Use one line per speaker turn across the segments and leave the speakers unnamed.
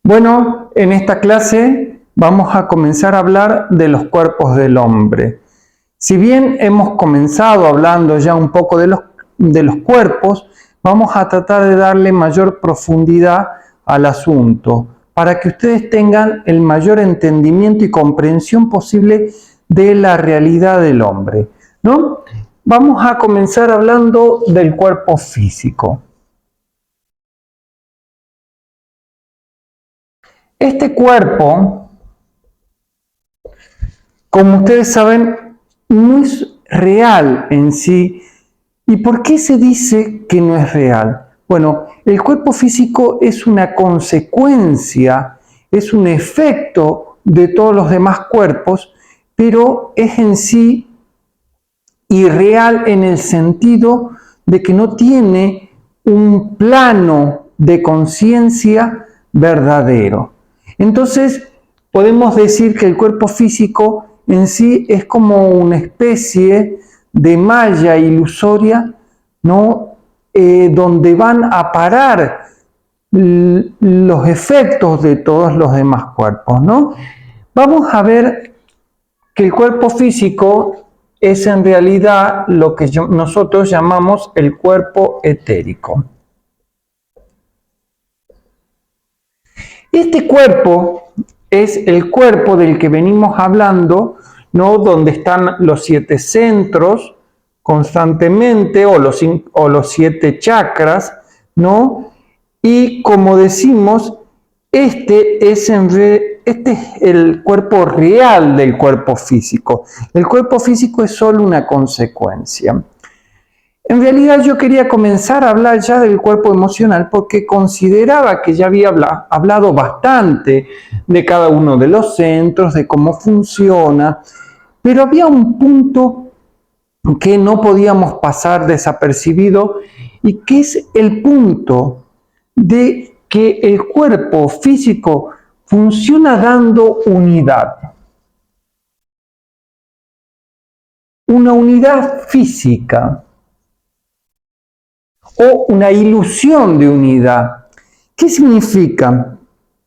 Bueno, en esta clase vamos a comenzar a hablar de los cuerpos del hombre. Si bien hemos comenzado hablando ya un poco de los cuerpos, vamos a tratar de darle mayor profundidad al asunto para que ustedes tengan el mayor entendimiento y comprensión posible de la realidad del hombre, ¿no? Vamos a comenzar hablando del cuerpo físico. Este cuerpo, como ustedes saben, no es real en sí. ¿Y por qué se dice que no es real? Bueno, el cuerpo físico es una consecuencia, es un efecto de todos los demás cuerpos, pero es en sí irreal en el sentido de que no tiene un plano de conciencia verdadero. Entonces, podemos decir que el cuerpo físico en sí es como una especie de malla ilusoria, ¿no? Donde van a parar los efectos de todos los demás cuerpos, ¿no? Vamos a ver que el cuerpo físico es en realidad lo que nosotros llamamos el cuerpo etérico. Este cuerpo es el cuerpo del que venimos hablando, ¿no? Donde están los 7 centros constantemente, o los 7 chakras, ¿no? Y como decimos, este es el cuerpo real del cuerpo físico. El cuerpo físico es solo una consecuencia. En realidad yo quería comenzar a hablar ya del cuerpo emocional porque consideraba que ya había hablado bastante de cada uno de los centros, de cómo funciona, pero había un punto que no podíamos pasar desapercibido y que es el punto de que el cuerpo físico funciona dando unidad. Una unidad física o una ilusión de unidad. ¿Qué significa?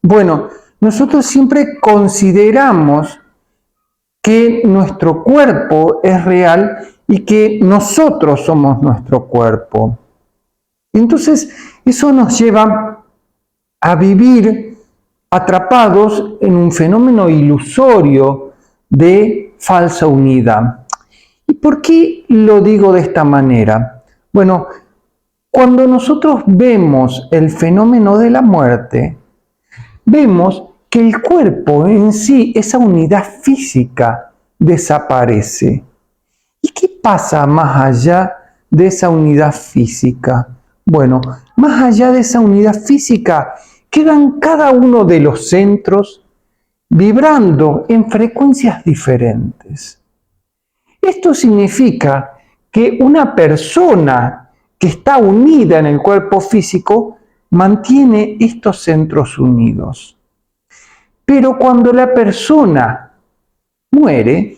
Bueno, nosotros siempre consideramos que nuestro cuerpo es real y que nosotros somos nuestro cuerpo. Entonces, eso nos lleva a vivir atrapados en un fenómeno ilusorio de falsa unidad. ¿Y por qué lo digo de esta manera? Bueno, cuando nosotros vemos el fenómeno de la muerte, vemos que el cuerpo en sí, esa unidad física, desaparece. ¿Y qué pasa más allá de esa unidad física? Bueno, más allá de esa unidad física, quedan cada uno de los centros vibrando en frecuencias diferentes. Esto significa que una persona que está unida en el cuerpo físico mantiene estos centros unidos. Pero cuando la persona muere,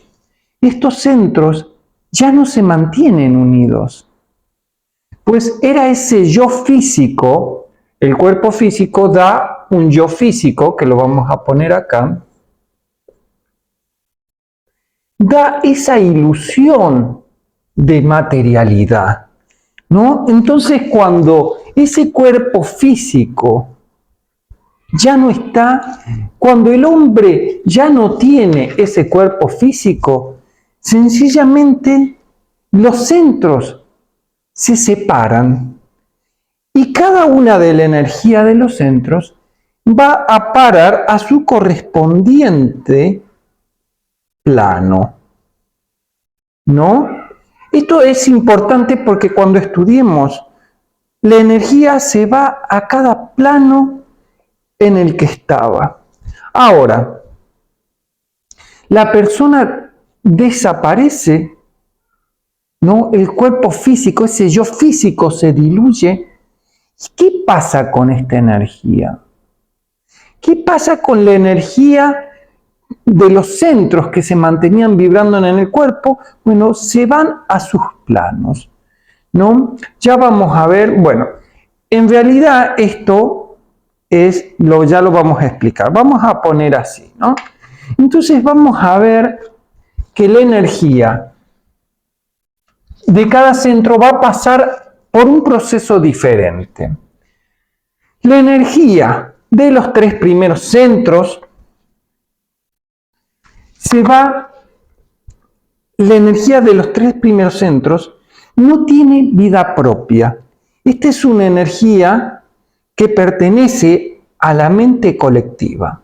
estos centros ya no se mantienen unidos. Pues era ese yo físico, el cuerpo físico da un yo físico, que lo vamos a poner acá, da esa ilusión de materialidad, ¿no? Entonces, cuando ese cuerpo físico ya no está, cuando el hombre ya no tiene ese cuerpo físico, sencillamente los centros se separan y cada una de la energía de los centros va a parar a su correspondiente plano, ¿no? Esto es importante porque cuando estudiemos, la energía se va a cada plano en el que estaba. Ahora, la persona desaparece, ¿no? El cuerpo físico, ese yo físico se diluye. ¿Y qué pasa con esta energía? ¿Qué pasa con la energía de los centros que se mantenían vibrando en el cuerpo? Bueno, se van a sus planos, ¿no? Ya vamos a ver, bueno, en realidad esto ya lo vamos a explicar. Vamos a poner así, ¿no? Entonces vamos a ver que la energía de cada centro va a pasar por un proceso diferente. La energía de los 3 primeros centros la energía de los 3 primeros centros no tiene vida propia. Esta es una energía que pertenece a la mente colectiva.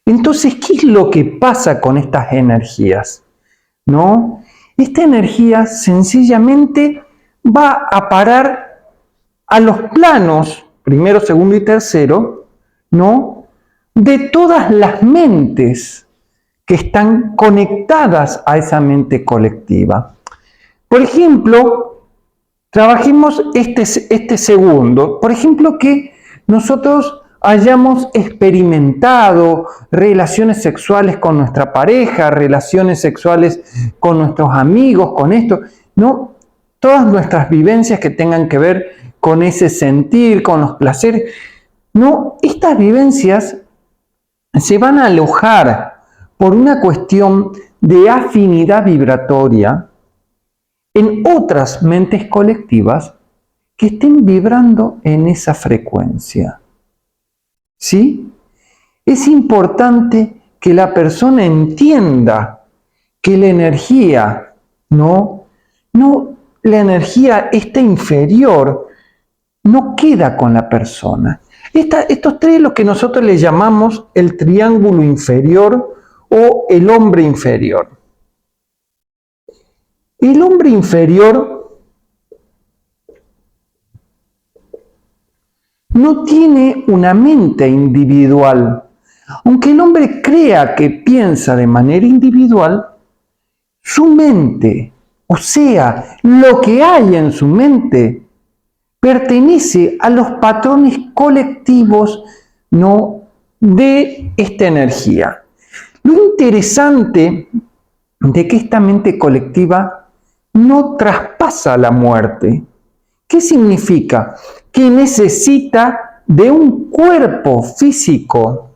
Entonces, ¿qué es lo que pasa con estas energías? ¿No? Esta energía sencillamente va a parar a los planos, primero, segundo y tercero, ¿no? De todas las mentes que están conectadas a esa mente colectiva. Por ejemplo, trabajemos este segundo. Por ejemplo, que nosotros hayamos experimentado relaciones sexuales con nuestra pareja, relaciones sexuales con nuestros amigos, con esto, ¿no? Todas nuestras vivencias que tengan que ver con ese sentir, con los placeres, ¿no? Estas vivencias se van a alojar por una cuestión de afinidad vibratoria en otras mentes colectivas que estén vibrando en esa frecuencia. ¿Sí? Es importante que la persona entienda que la energía, no la energía esta inferior, no queda con la persona. Estos 3 lo que nosotros le llamamos el triángulo inferior o el hombre inferior. El hombre inferior no tiene una mente individual. Aunque el hombre crea que piensa de manera individual, su mente, o sea, lo que hay en su mente, pertenece a los patrones colectivos, ¿no?, de esta energía. Lo interesante de que esta mente colectiva no traspasa la muerte. ¿Qué significa? Que necesita de un cuerpo físico.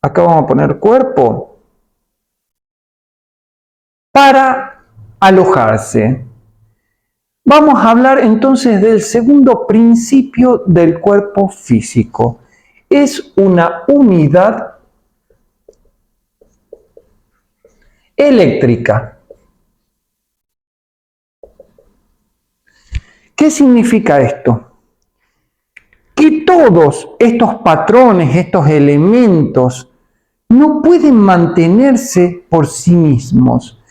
Acá vamos a poner cuerpo. Para alojarse. Vamos a hablar entonces del segundo principio del cuerpo físico. Es una unidad eléctrica. ¿Qué significa esto? Que todos estos patrones, estos elementos, no pueden mantenerse por sí mismos.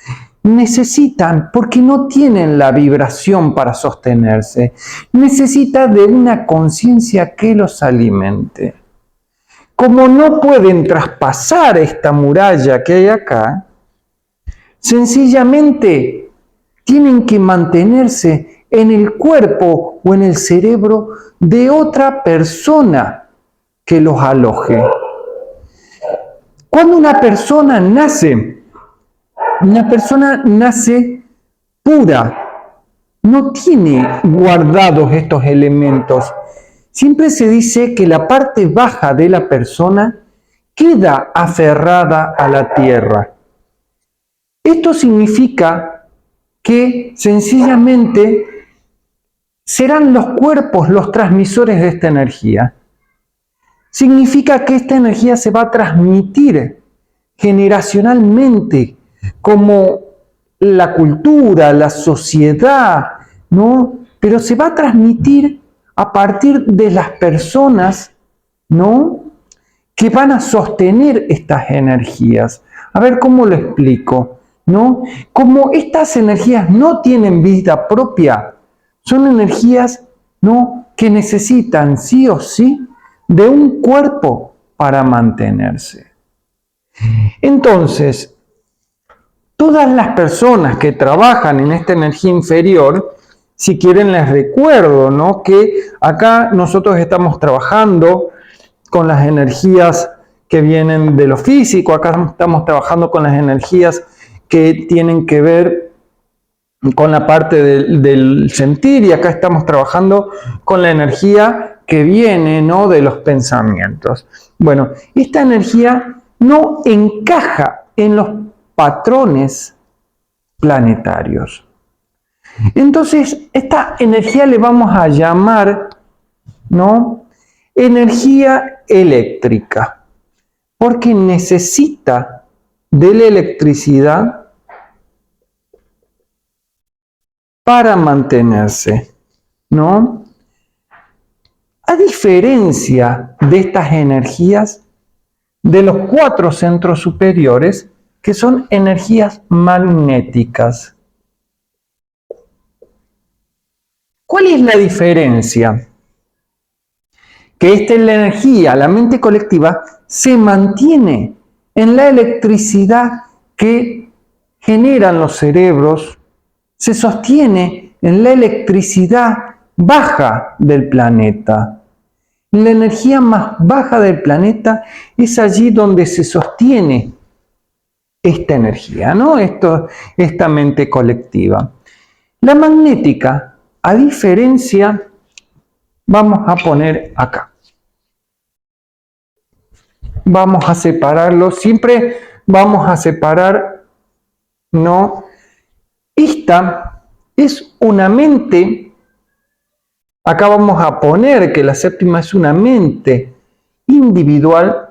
Necesitan, porque no tienen la vibración para sostenerse, necesitan de una conciencia que los alimente. Como no pueden traspasar esta muralla que hay acá, sencillamente tienen que mantenerse en el cuerpo o en el cerebro de otra persona que los aloje. Cuando una persona nace pura, no tiene guardados estos elementos. Siempre se dice que la parte baja de la persona queda aferrada a la tierra. Esto significa que sencillamente serán los cuerpos los transmisores de esta energía. Significa que esta energía se va a transmitir generacionalmente, como la cultura, la sociedad, ¿no? Pero se va a transmitir a partir de las personas, ¿no?, que van a sostener estas energías. A ver cómo lo explico, ¿no? Como estas energías no tienen vida propia, son energías, ¿no?, que necesitan sí o sí de un cuerpo para mantenerse. Entonces, todas las personas que trabajan en esta energía inferior, si quieren les recuerdo, ¿no?, que acá nosotros estamos trabajando con las energías que vienen de lo físico, acá estamos trabajando con las energías que tienen que ver con la parte del sentir, y acá estamos trabajando con la energía que viene, ¿no?, de los pensamientos. Bueno, esta energía no encaja en los patrones planetarios. Entonces, esta energía le vamos a llamar, ¿no?, energía eléctrica, porque necesita de la electricidad para mantenerse, ¿no? A diferencia de estas energías de los 4 centros superiores, que son energías magnéticas. ¿Cuál es la diferencia? Que esta es la energía, la mente colectiva, se mantiene en la electricidad que generan los cerebros, se sostiene en la electricidad baja del planeta. La energía más baja del planeta es allí donde se sostiene esta energía, ¿no? Esta mente colectiva. La magnética, a diferencia, vamos a poner acá. Vamos a separarlo, siempre vamos a separar, ¿no? Esta es una mente, acá vamos a poner que la séptima es una mente individual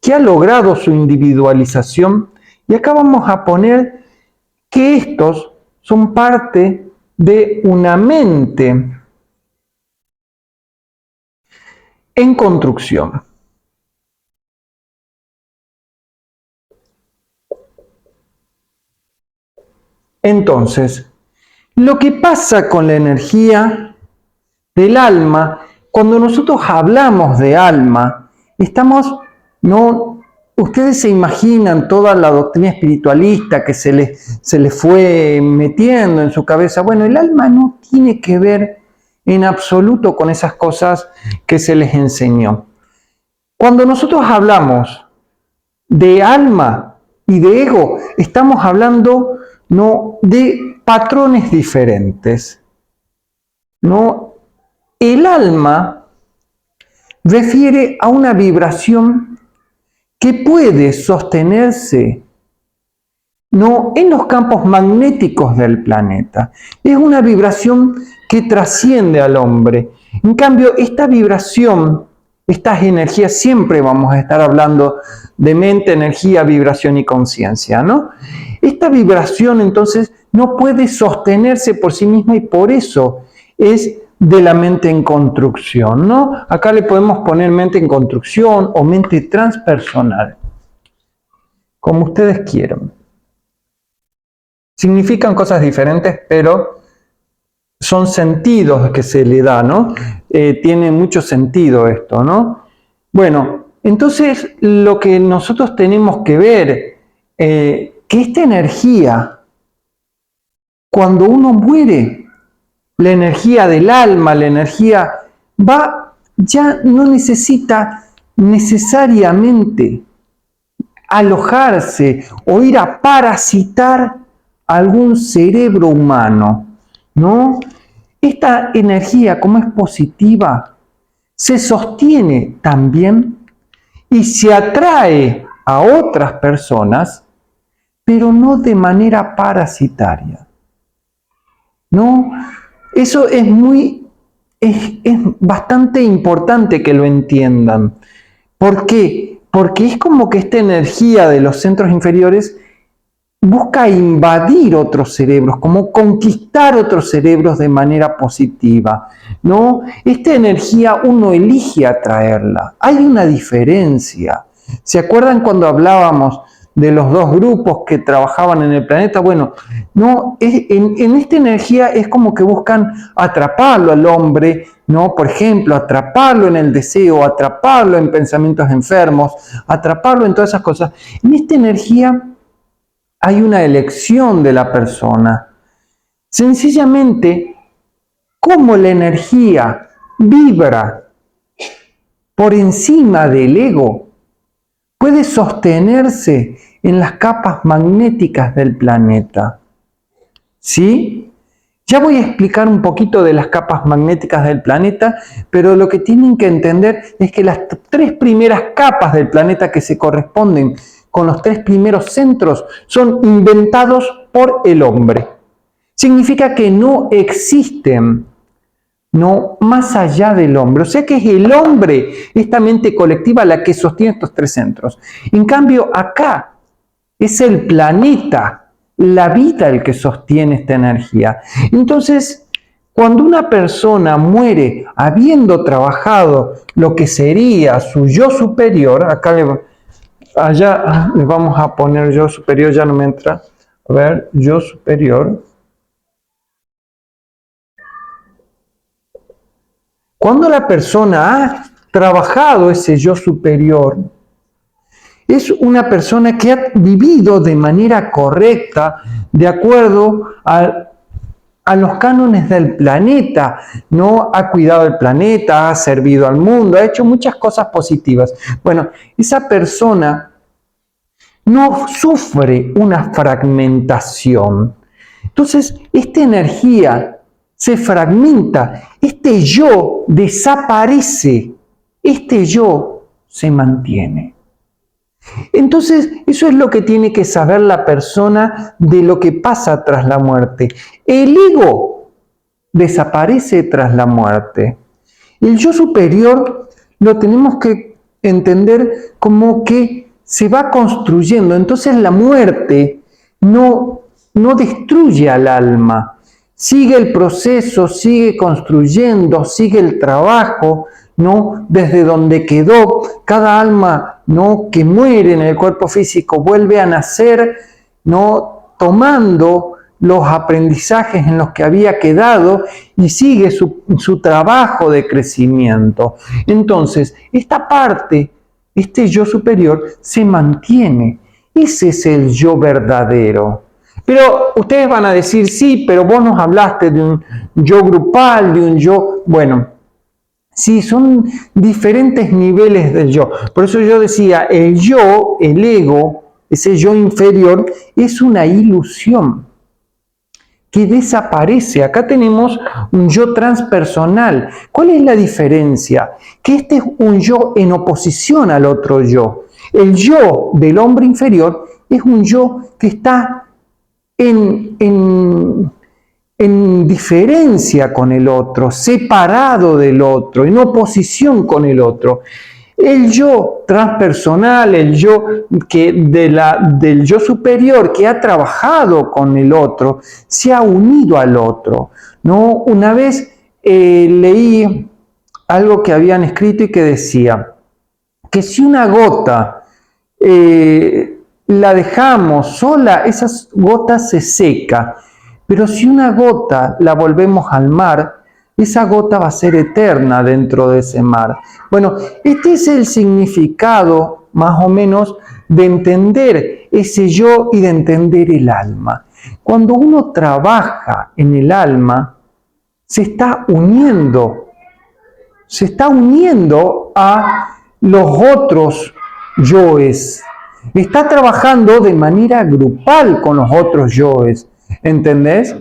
que ha logrado su individualización, y acá vamos a poner que estos son parte de una mente en construcción. Entonces, lo que pasa con la energía del alma, cuando nosotros hablamos de alma, no, ustedes se imaginan toda la doctrina espiritualista que se les fue metiendo en su cabeza. Bueno, el alma no tiene que ver en absoluto con esas cosas que se les enseñó. Cuando nosotros hablamos de alma y de ego, estamos hablando, ¿no?, de patrones diferentes, ¿no? El alma refiere a una vibración que puede sostenerse, ¿no?, en los campos magnéticos del planeta. Es una vibración que trasciende al hombre. En cambio, esta vibración, estas energías, siempre vamos a estar hablando de mente, energía, vibración y conciencia, ¿no? Esta vibración, entonces, no puede sostenerse por sí misma, y por eso es de la mente en construcción, ¿no? Acá le podemos poner mente en construcción o mente transpersonal, como ustedes quieran. Significan cosas diferentes, pero son sentidos que se le da, ¿no? Tiene mucho sentido esto, ¿no? Bueno, entonces lo que nosotros tenemos que ver, que esta energía, cuando uno muere, la energía del alma, la energía ya no necesita necesariamente alojarse o ir a parasitar algún cerebro humano, ¿no? Esta energía, como es positiva, se sostiene también y se atrae a otras personas, pero no de manera parasitaria, ¿no? Eso es bastante importante que lo entiendan. ¿Por qué? Porque es como que esta energía de los centros inferiores busca invadir otros cerebros, como conquistar otros cerebros de manera positiva, ¿no? Esta energía uno elige atraerla. Hay una diferencia. ¿Se acuerdan cuando hablábamos de los 2 grupos que trabajaban en el planeta? Bueno, no, en esta energía es como que buscan atraparlo al hombre, ¿no? Por ejemplo, atraparlo en el deseo, atraparlo en pensamientos enfermos, atraparlo en todas esas cosas. En esta energía hay una elección de la persona. Sencillamente, como la energía vibra por encima del ego, puede sostenerse en las capas magnéticas del planeta. ¿Sí? Ya voy a explicar un poquito de las capas magnéticas del planeta, pero lo que tienen que entender es que las 3 primeras capas del planeta que se corresponden con los 3 primeros centros son inventados por el hombre. Significa que no existen, no más allá del hombre. O sea que es el hombre, esta mente colectiva, la que sostiene estos 3 centros. En cambio, acá es el planeta, la vida el que sostiene esta energía. Entonces, cuando una persona muere habiendo trabajado lo que sería su yo superior, allá le vamos a poner yo superior, ya no me entra. A ver, yo superior. Cuando la persona ha trabajado ese yo superior, es una persona que ha vivido de manera correcta, de acuerdo a los cánones del planeta, no ha cuidado el planeta, ha servido al mundo, ha hecho muchas cosas positivas. Bueno, esa persona no sufre una fragmentación. Entonces, esta energía se fragmenta, este yo desaparece, este yo se mantiene. Entonces, eso es lo que tiene que saber la persona de lo que pasa tras la muerte. El ego desaparece tras la muerte. El yo superior lo tenemos que entender como que se va construyendo. Entonces la muerte no destruye al alma. Sigue el proceso, sigue construyendo, sigue el trabajo, ¿no? Desde donde quedó, cada alma, ¿no?, que muere en el cuerpo físico vuelve a nacer, ¿no?, tomando los aprendizajes en los que había quedado y sigue su trabajo de crecimiento. Entonces, esta parte, este yo superior, se mantiene. Ese es el yo verdadero. Pero ustedes van a decir, sí, pero vos nos hablaste de un yo grupal, de un yo... Bueno, sí, son diferentes niveles del yo. Por eso yo decía, el yo, el ego, ese yo inferior, es una ilusión que desaparece. Acá tenemos un yo transpersonal. ¿Cuál es la diferencia? Que este es un yo en oposición al otro yo. El yo del hombre inferior es un yo que está en diferencia con el otro, separado del otro, en oposición con el otro. El yo transpersonal, el yo del yo superior que ha trabajado con el otro, se ha unido al otro, ¿no? Una vez leí algo que habían escrito y que decía que si una gota la dejamos sola, esa gota se seca, pero si una gota la volvemos al mar, esa gota va a ser eterna dentro de ese mar. Bueno, este es el significado, más o menos, de entender ese yo y de entender el alma. Cuando uno trabaja en el alma, se está uniendo a los otros yoes. Está trabajando de manera grupal con los otros yoes. ¿Entendés?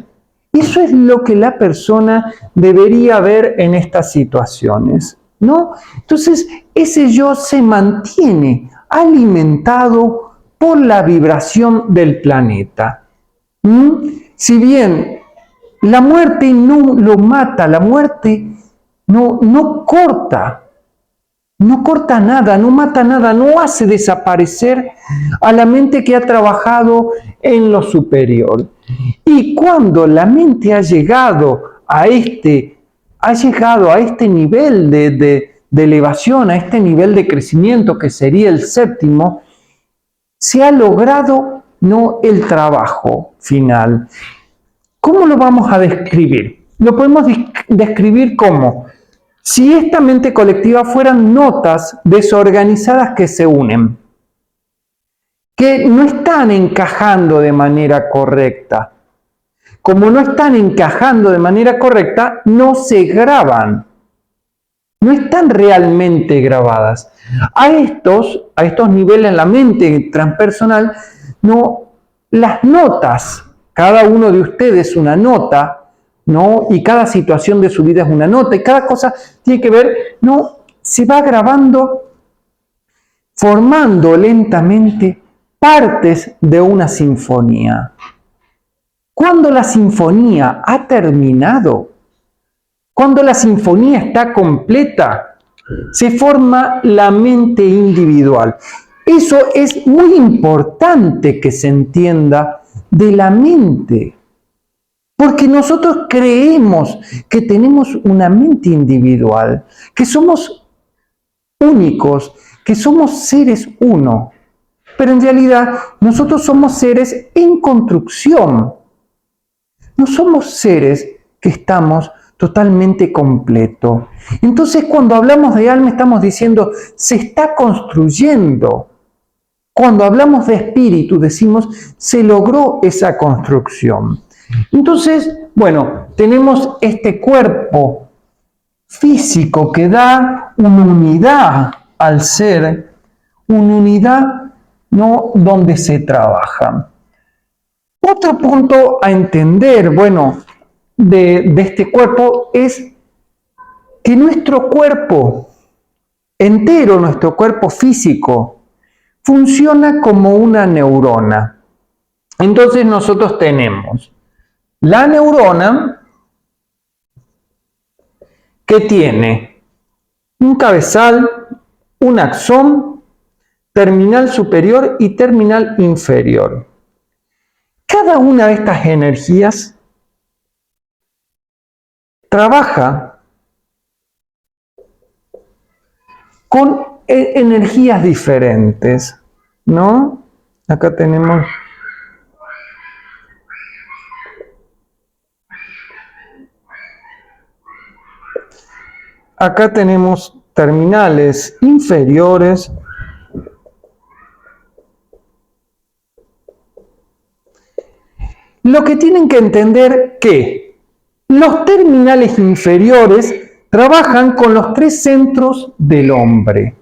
Eso es lo que la persona debería ver en estas situaciones, ¿no? Entonces, ese yo se mantiene alimentado por la vibración del planeta. Si bien la muerte no lo mata, la muerte no corta nada, no mata nada, no hace desaparecer a la mente que ha trabajado en lo superior. Y cuando la mente ha llegado a este nivel de elevación, a este nivel de crecimiento que sería el séptimo, se ha logrado no el trabajo final. ¿Cómo lo vamos a describir? Lo podemos describir como si esta mente colectiva fueran notas desorganizadas que se unen, que no están encajando de manera correcta. Como no están encajando de manera correcta, no se graban. No están realmente grabadas. A estos niveles en la mente transpersonal, no, las notas, cada uno de ustedes una nota, ¿no? Y cada situación de su vida es una nota, y cada cosa tiene que ver, ¿no? Se va grabando, formando lentamente partes de una sinfonía. Cuando la sinfonía ha terminado, cuando la sinfonía está completa, se forma la mente individual. Eso es muy importante que se entienda de la mente, porque nosotros creemos que tenemos una mente individual, que somos únicos, que somos seres uno, pero en realidad nosotros somos seres en construcción. No somos seres que estamos totalmente completos. Entonces, cuando hablamos de alma, estamos diciendo, se está construyendo. Cuando hablamos de espíritu, decimos, se logró esa construcción. Entonces, bueno, tenemos este cuerpo físico que da una unidad al ser, una unidad, ¿no?, donde se trabaja. Otro punto a entender, bueno, de este cuerpo es que nuestro cuerpo entero, nuestro cuerpo físico, funciona como una neurona. Entonces nosotros tenemos la neurona que tiene un cabezal, un axón, terminal superior y terminal inferior. Cada una de estas energías trabaja con energías diferentes, ¿no? Acá tenemos terminales inferiores, lo que tienen que entender que los terminales inferiores trabajan con los tres centros del hombre.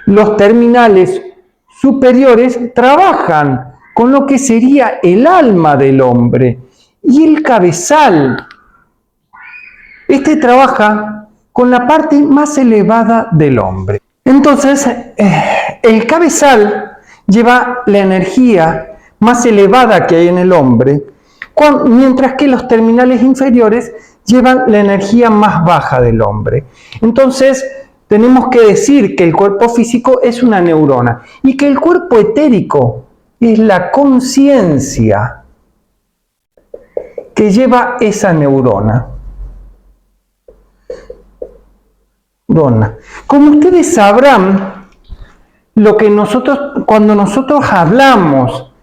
Los terminales superiores trabajan con lo que sería el alma del hombre. Y el cabezal, este trabaja con la parte más elevada del hombre. Entonces, el cabezal lleva la energía más elevada que hay en el hombre, mientras que los terminales inferiores llevan la energía más baja del hombre. Entonces, tenemos que decir que el cuerpo físico es una neurona y que el cuerpo etérico es la conciencia que lleva esa neurona. Como ustedes sabrán, cuando nosotros hablamos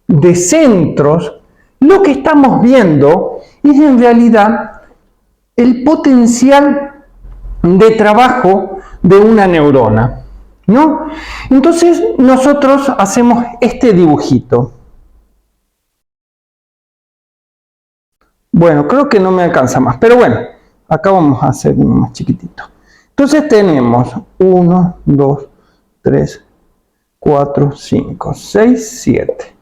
de centros, lo que estamos viendo es en realidad el potencial de trabajo de una neurona, ¿no? Entonces nosotros hacemos este dibujito. Bueno, creo que no me alcanza más, pero bueno, acá vamos a hacer uno más chiquitito. Entonces tenemos 1, 2, 3, 4, 5, 6, 7.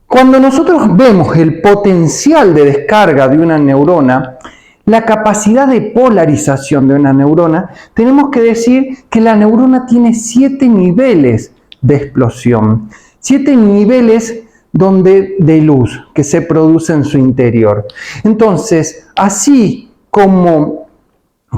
Cuando nosotros vemos el potencial de descarga de una neurona, la capacidad de polarización de una neurona, tenemos que decir que la neurona tiene 7 niveles de explosión, 7 niveles de luz que se produce en su interior. Entonces, así como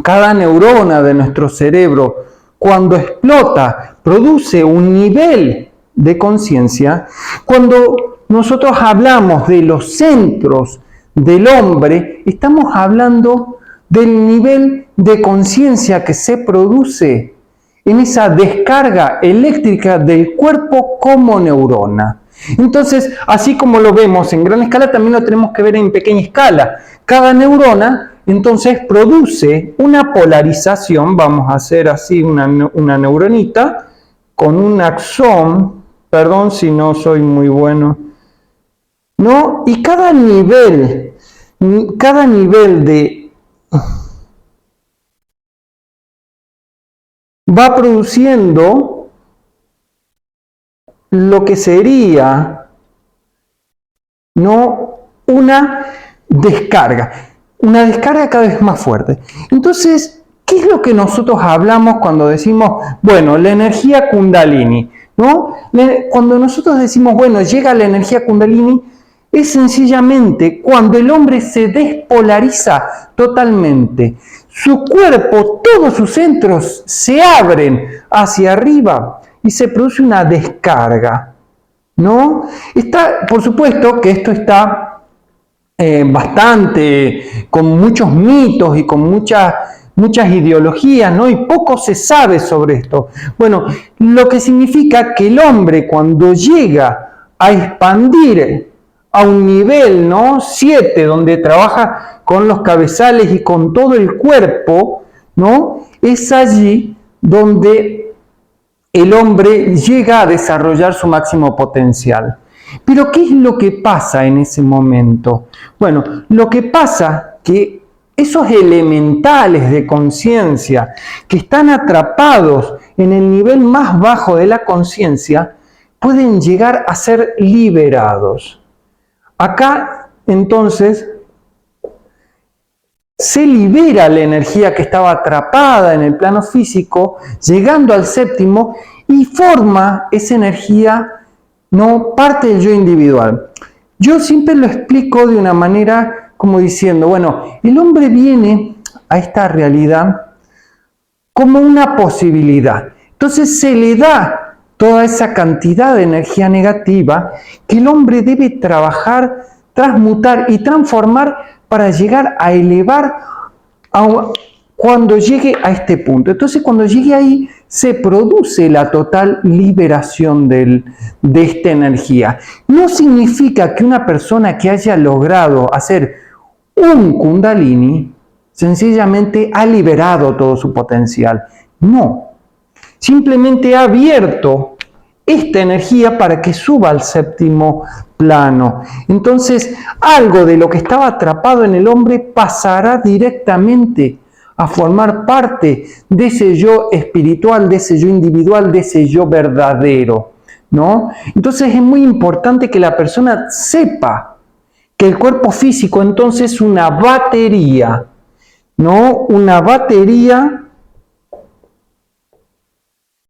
cada neurona de nuestro cerebro, cuando explota, produce un nivel de conciencia, cuando nosotros hablamos de los centros del hombre, estamos hablando del nivel de conciencia que se produce en esa descarga eléctrica del cuerpo como neurona. Entonces, así como lo vemos en gran escala, también lo tenemos que ver en pequeña escala. Cada neurona entonces produce una polarización, vamos a hacer así una neuronita, con un axón, perdón si no soy muy bueno, ¿no? Y cada nivel va produciendo lo que sería, ¿no?, una descarga cada vez más fuerte. Entonces, ¿qué es lo que nosotros hablamos cuando decimos, bueno, la energía Kundalini, ¿no? Cuando nosotros decimos, bueno, llega la energía Kundalini, es sencillamente cuando el hombre se despolariza totalmente. Su cuerpo, todos sus centros se abren hacia arriba y se produce una descarga, ¿no? Por supuesto que esto está bastante, con muchos mitos y con muchas ideologías, ¿no? Y poco se sabe sobre esto. Bueno, lo que significa que el hombre, cuando llega a expandir a un nivel, ¿no?, 7, donde trabaja con los cabezales y con todo el cuerpo, ¿no?, es allí donde el hombre llega a desarrollar su máximo potencial. Pero ¿qué es lo que pasa en ese momento? Bueno, lo que pasa que esos elementales de conciencia que están atrapados en el nivel más bajo de la conciencia pueden llegar a ser liberados. Acá, entonces, se libera la energía que estaba atrapada en el plano físico, llegando al séptimo, y forma esa energía, no parte del yo individual. Yo siempre lo explico de una manera como diciendo, bueno, el hombre viene a esta realidad como una posibilidad. Entonces se le da toda esa cantidad de energía negativa que el hombre debe trabajar, transmutar y transformar para llegar a elevar cuando llegue a este punto. Entonces, cuando llegue ahí, se produce la total liberación de esta energía. No significa que una persona que haya logrado hacer un Kundalini, sencillamente ha liberado todo su potencial. No. Simplemente ha abierto esta energía para que suba al séptimo plano. Entonces, algo de lo que estaba atrapado en el hombre pasará directamente a formar parte de ese yo espiritual, de ese yo individual, de ese yo verdadero, ¿no? Entonces es muy importante que la persona sepa que el cuerpo físico entonces es una batería, ¿no? Una batería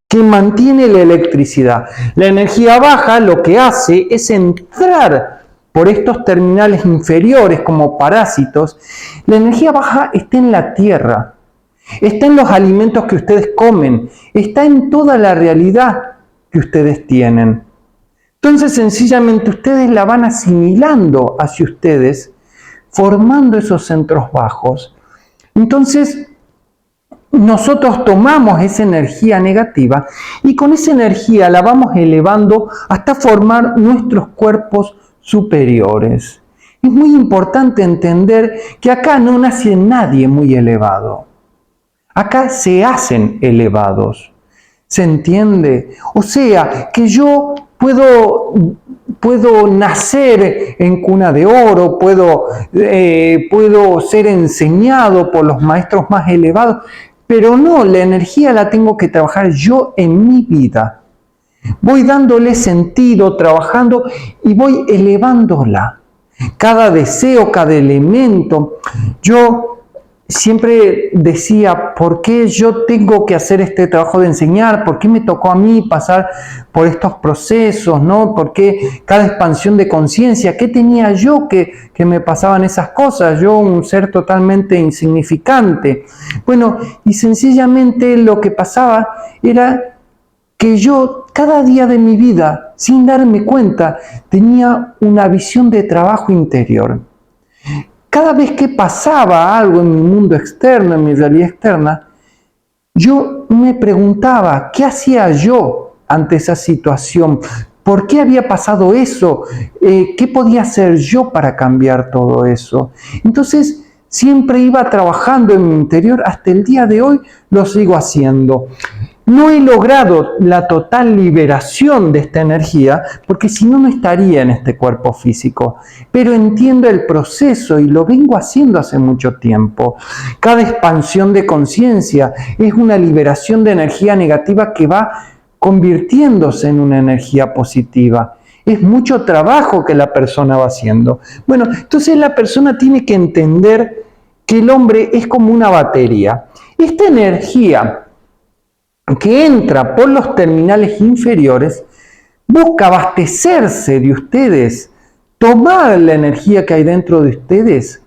que mantiene la electricidad. La energía baja lo que hace es entrar por estos terminales inferiores como parásitos. La energía baja está en la tierra, está en los alimentos que ustedes comen, está en toda la realidad que ustedes tienen. Entonces, sencillamente, ustedes la van asimilando hacia ustedes, formando esos centros bajos. Entonces, nosotros tomamos esa energía negativa y con esa energía la vamos elevando hasta formar nuestros cuerpos superiores. Es muy importante entender que acá no nace nadie muy elevado. Acá se hacen elevados. ¿Se entiende? O sea, que yo puedo nacer en cuna de oro, puedo ser enseñado por los maestros más elevados, pero no, la energía la tengo que trabajar yo en mi vida. Voy dándole sentido, trabajando y voy elevándola. Cada deseo, cada elemento. Yo siempre decía, ¿por qué yo tengo que hacer este trabajo de enseñar? ¿Por qué me tocó a mí pasar por estos procesos? ¿No? ¿Por qué cada expansión de conciencia? ¿Qué tenía yo que me pasaban esas cosas? Yo, un ser totalmente insignificante. Bueno, y sencillamente lo que pasaba era que yo cada día de mi vida, sin darme cuenta, tenía una visión de trabajo interior. Cada vez que pasaba algo en mi mundo externo, en mi realidad externa, yo me preguntaba, ¿qué hacía yo ante esa situación? ¿Por qué había pasado eso? ¿Qué podía hacer yo para cambiar todo eso? Entonces, siempre iba trabajando en mi interior, hasta el día de hoy lo sigo haciendo. No he logrado la total liberación de esta energía, porque si no, no estaría en este cuerpo físico. Pero entiendo el proceso y lo vengo haciendo hace mucho tiempo. Cada expansión de conciencia es una liberación de energía negativa que va convirtiéndose en una energía positiva. Es mucho trabajo que la persona va haciendo. Bueno, entonces la persona tiene que entender que el hombre es como una batería. Esta energía que entra por los terminales inferiores busca abastecerse de ustedes, tomar la energía que hay dentro de ustedes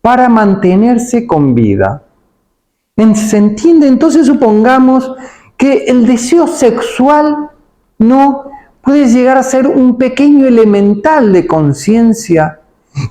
para mantenerse con vida. ¿Se entiende? Entonces supongamos que el deseo sexual no puede llegar a ser un pequeño elemental de conciencia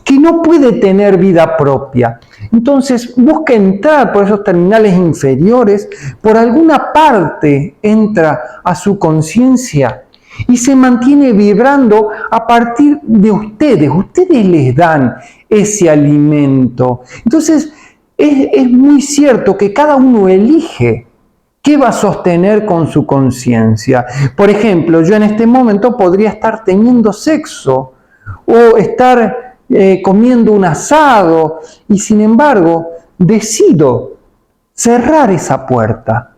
que no puede tener vida propia. Entonces busca entrar por esos terminales inferiores, por alguna parte entra a su conciencia y se mantiene vibrando a partir de ustedes. Ustedes les dan ese alimento. Entonces es muy cierto que cada uno elige qué va a sostener con su conciencia. Por ejemplo, yo en este momento podría estar teniendo sexo o estar comiendo un asado y sin embargo decido cerrar esa puerta.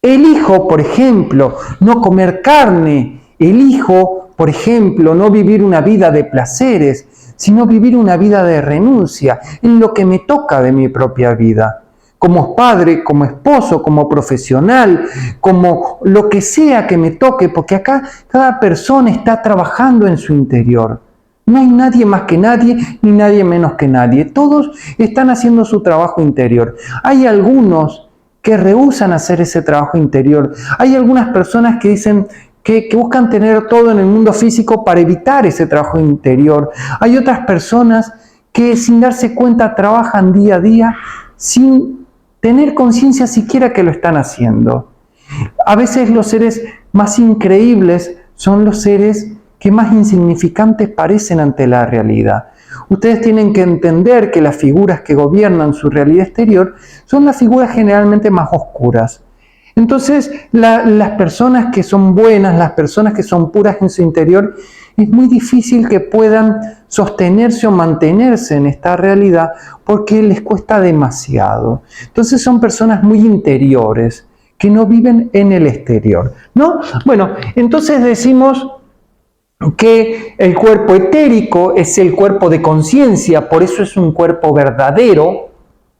Elijo, por ejemplo, no comer carne. Elijo, por ejemplo, no vivir una vida de placeres, sino vivir una vida de renuncia en lo que me toca de mi propia vida. Como padre, como esposo, como profesional, como lo que sea que me toque, porque acá cada persona está trabajando en su interior. No hay nadie más que nadie, ni nadie menos que nadie. Todos están haciendo su trabajo interior. Hay algunos que rehúsan hacer ese trabajo interior. Hay algunas personas que dicen que buscan tener todo en el mundo físico para evitar ese trabajo interior. Hay otras personas que sin darse cuenta trabajan día a día sin tener conciencia siquiera que lo están haciendo. A veces los seres más increíbles son los seres que más insignificantes parecen ante la realidad. Ustedes tienen que entender que las figuras que gobiernan su realidad exterior son las figuras generalmente más oscuras. Entonces, las personas que son buenas, las personas que son puras en su interior, es muy difícil que puedan sostenerse o mantenerse en esta realidad porque les cuesta demasiado. Entonces son personas muy interiores, que no viven en el exterior, ¿no? Bueno, entonces decimos que el cuerpo etérico es el cuerpo de conciencia, por eso es un cuerpo verdadero,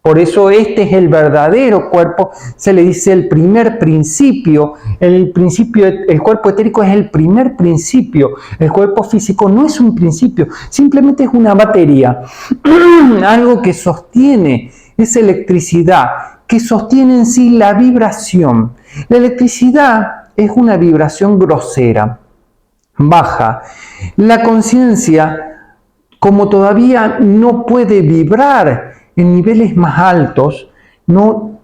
por eso este es el verdadero cuerpo, se le dice el primer principio, el cuerpo etérico es el primer principio, el cuerpo físico no es un principio, simplemente es una batería, algo que sostiene, es electricidad, que sostiene en sí la vibración. La electricidad es una vibración grosera, baja. La conciencia, como todavía no puede vibrar en niveles más altos, no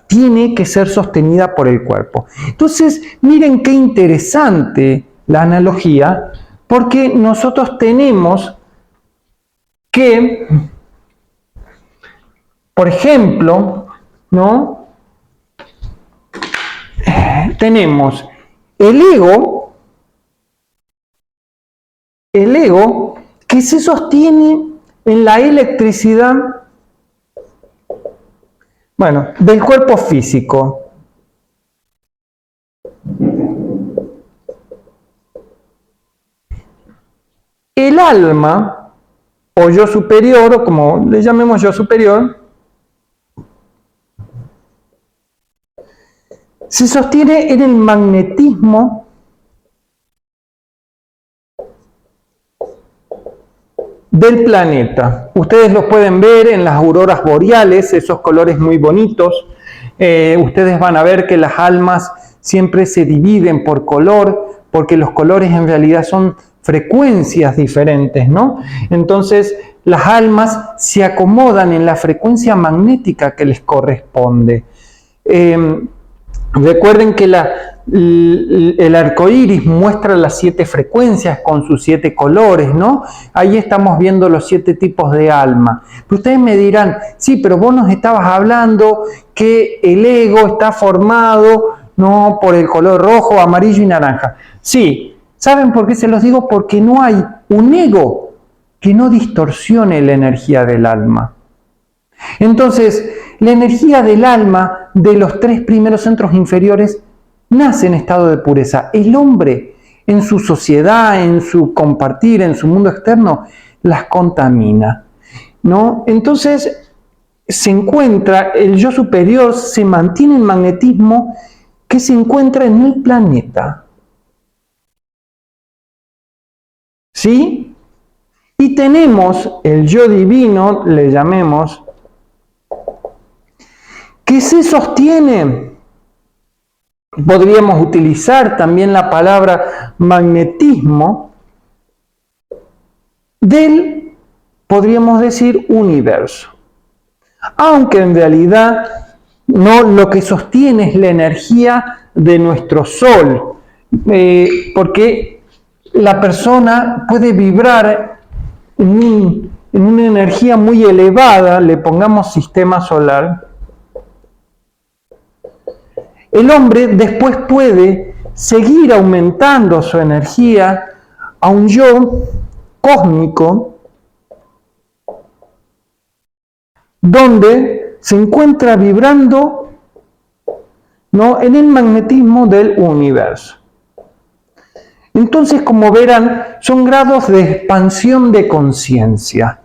tiene que ser sostenida por el cuerpo. Entonces, miren qué interesante la analogía, porque nosotros tenemos que, por ejemplo, ¿no? Tenemos el ego que se sostiene en la electricidad, bueno, del cuerpo físico. El alma, o yo superior, o como le llamemos yo superior, se sostiene en el magnetismo del planeta. Ustedes lo pueden ver en las auroras boreales, esos colores muy bonitos. Ustedes van a ver que las almas siempre se dividen por color, porque los colores en realidad son frecuencias diferentes, ¿no? Entonces, las almas se acomodan en la frecuencia magnética que les corresponde. Recuerden que el arco iris muestra las 7 frecuencias con sus 7 colores, ¿no? Ahí estamos viendo los 7 tipos de alma. Pero ustedes me dirán, sí, pero vos nos estabas hablando que el ego está formado, ¿no?, por el color rojo, amarillo y naranja. Sí, ¿saben por qué se los digo? Porque no hay un ego que no distorsione la energía del alma. Entonces, la energía del alma de los 3 primeros centros inferiores nace en estado de pureza. El hombre, en su sociedad, en su compartir, en su mundo externo, las contamina, ¿no? Entonces, se encuentra, el yo superior se mantiene en magnetismo que se encuentra en el planeta. ¿Sí? Y tenemos el yo divino, le llamemos, que se sostiene. Podríamos utilizar también la palabra magnetismo del, podríamos decir, universo. Aunque en realidad no, lo que sostiene es la energía de nuestro sol, porque la persona puede vibrar en una energía muy elevada, le pongamos sistema solar. El hombre después puede seguir aumentando su energía a un yo cósmico donde se encuentra vibrando, ¿no?, en el magnetismo del universo. Entonces, como verán, son grados de expansión de conciencia,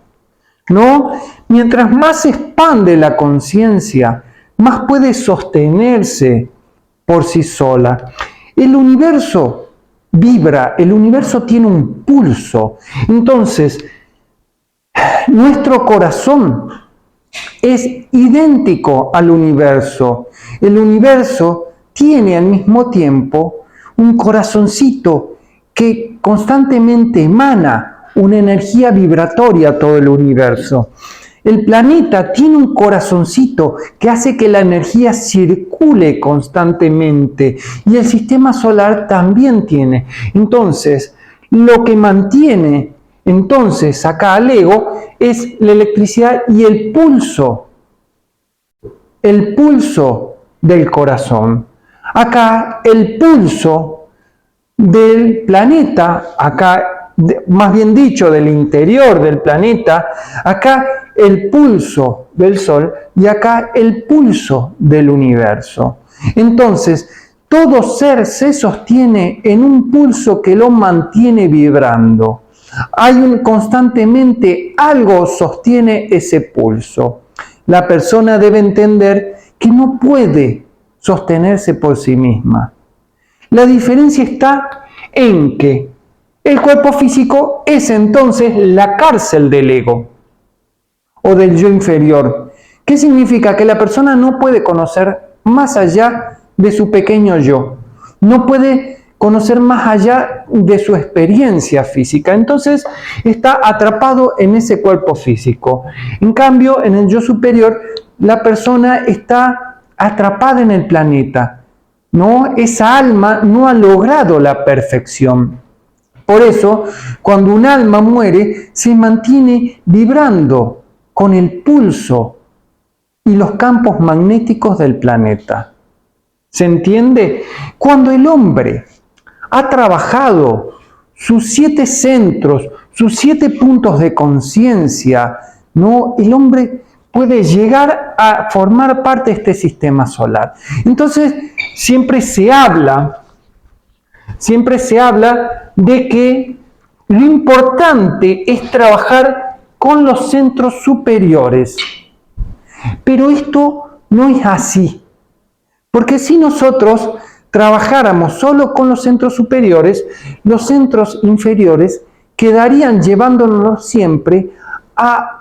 ¿no? Mientras más se expande la conciencia, más puede sostenerse por sí sola. El universo vibra, el universo tiene un pulso. Entonces, nuestro corazón es idéntico al universo. El universo tiene al mismo tiempo un corazoncito que constantemente emana una energía vibratoria a todo el universo. El planeta tiene un corazoncito que hace que la energía circule constantemente y el sistema solar también tiene. Entonces, lo que mantiene entonces acá al ego es la electricidad y el pulso del corazón. Acá el pulso del planeta, acá, más bien dicho, del interior del planeta, acá el pulso del Sol y acá el pulso del universo. Entonces, todo ser se sostiene en un pulso que lo mantiene vibrando. Hay constantemente algo sostiene ese pulso. La persona debe entender que no puede sostenerse por sí misma. La diferencia está en que el cuerpo físico es entonces la cárcel del ego o del yo inferior. ¿Qué significa? Que la persona no puede conocer más allá de su pequeño yo. No puede conocer más allá de su experiencia física. Entonces está atrapado en ese cuerpo físico. En cambio, en el yo superior, la persona está atrapada en el planeta. ¿No? Esa alma no ha logrado la perfección. Por eso, cuando un alma muere, se mantiene vibrando con el pulso y los campos magnéticos del planeta. ¿Se entiende? Cuando el hombre ha trabajado sus 7 centros, sus 7 puntos de conciencia, ¿no?, el hombre puede llegar a formar parte de este sistema solar. Entonces, siempre se habla de que lo importante es trabajar con los centros superiores. Pero esto no es así. Porque si nosotros trabajáramos solo con los centros superiores, los centros inferiores quedarían llevándonos siempre a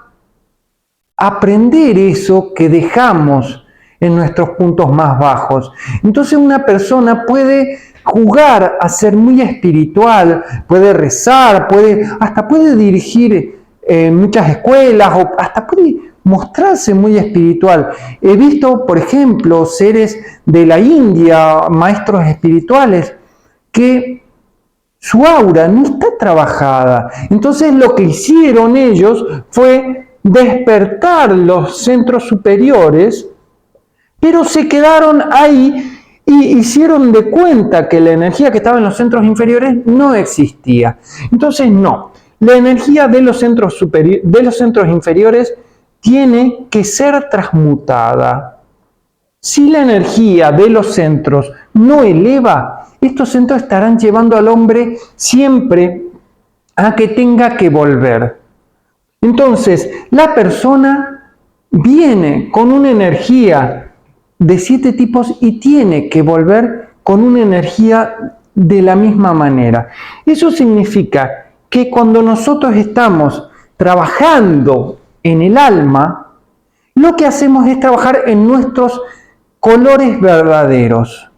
aprender eso que dejamos en nuestros puntos más bajos. Entonces una persona puede jugar a ser muy espiritual, puede rezar, hasta puede dirigir muchas escuelas, o hasta puede mostrarse muy espiritual. He visto, por ejemplo, seres de la India, maestros espirituales, que su aura no está trabajada. Entonces lo que hicieron ellos fue despertar los centros superiores, pero se quedaron ahí y hicieron de cuenta que la energía que estaba en los centros inferiores no existía. Entonces no, la energía de los centros inferiores tiene que ser transmutada. Si la energía de los centros no eleva, estos centros estarán llevando al hombre siempre a que tenga que volver. Entonces, la persona viene con una energía de 7 tipos y tiene que volver con una energía de la misma manera. Eso significa que cuando nosotros estamos trabajando en el alma, lo que hacemos es trabajar en nuestros colores verdaderos.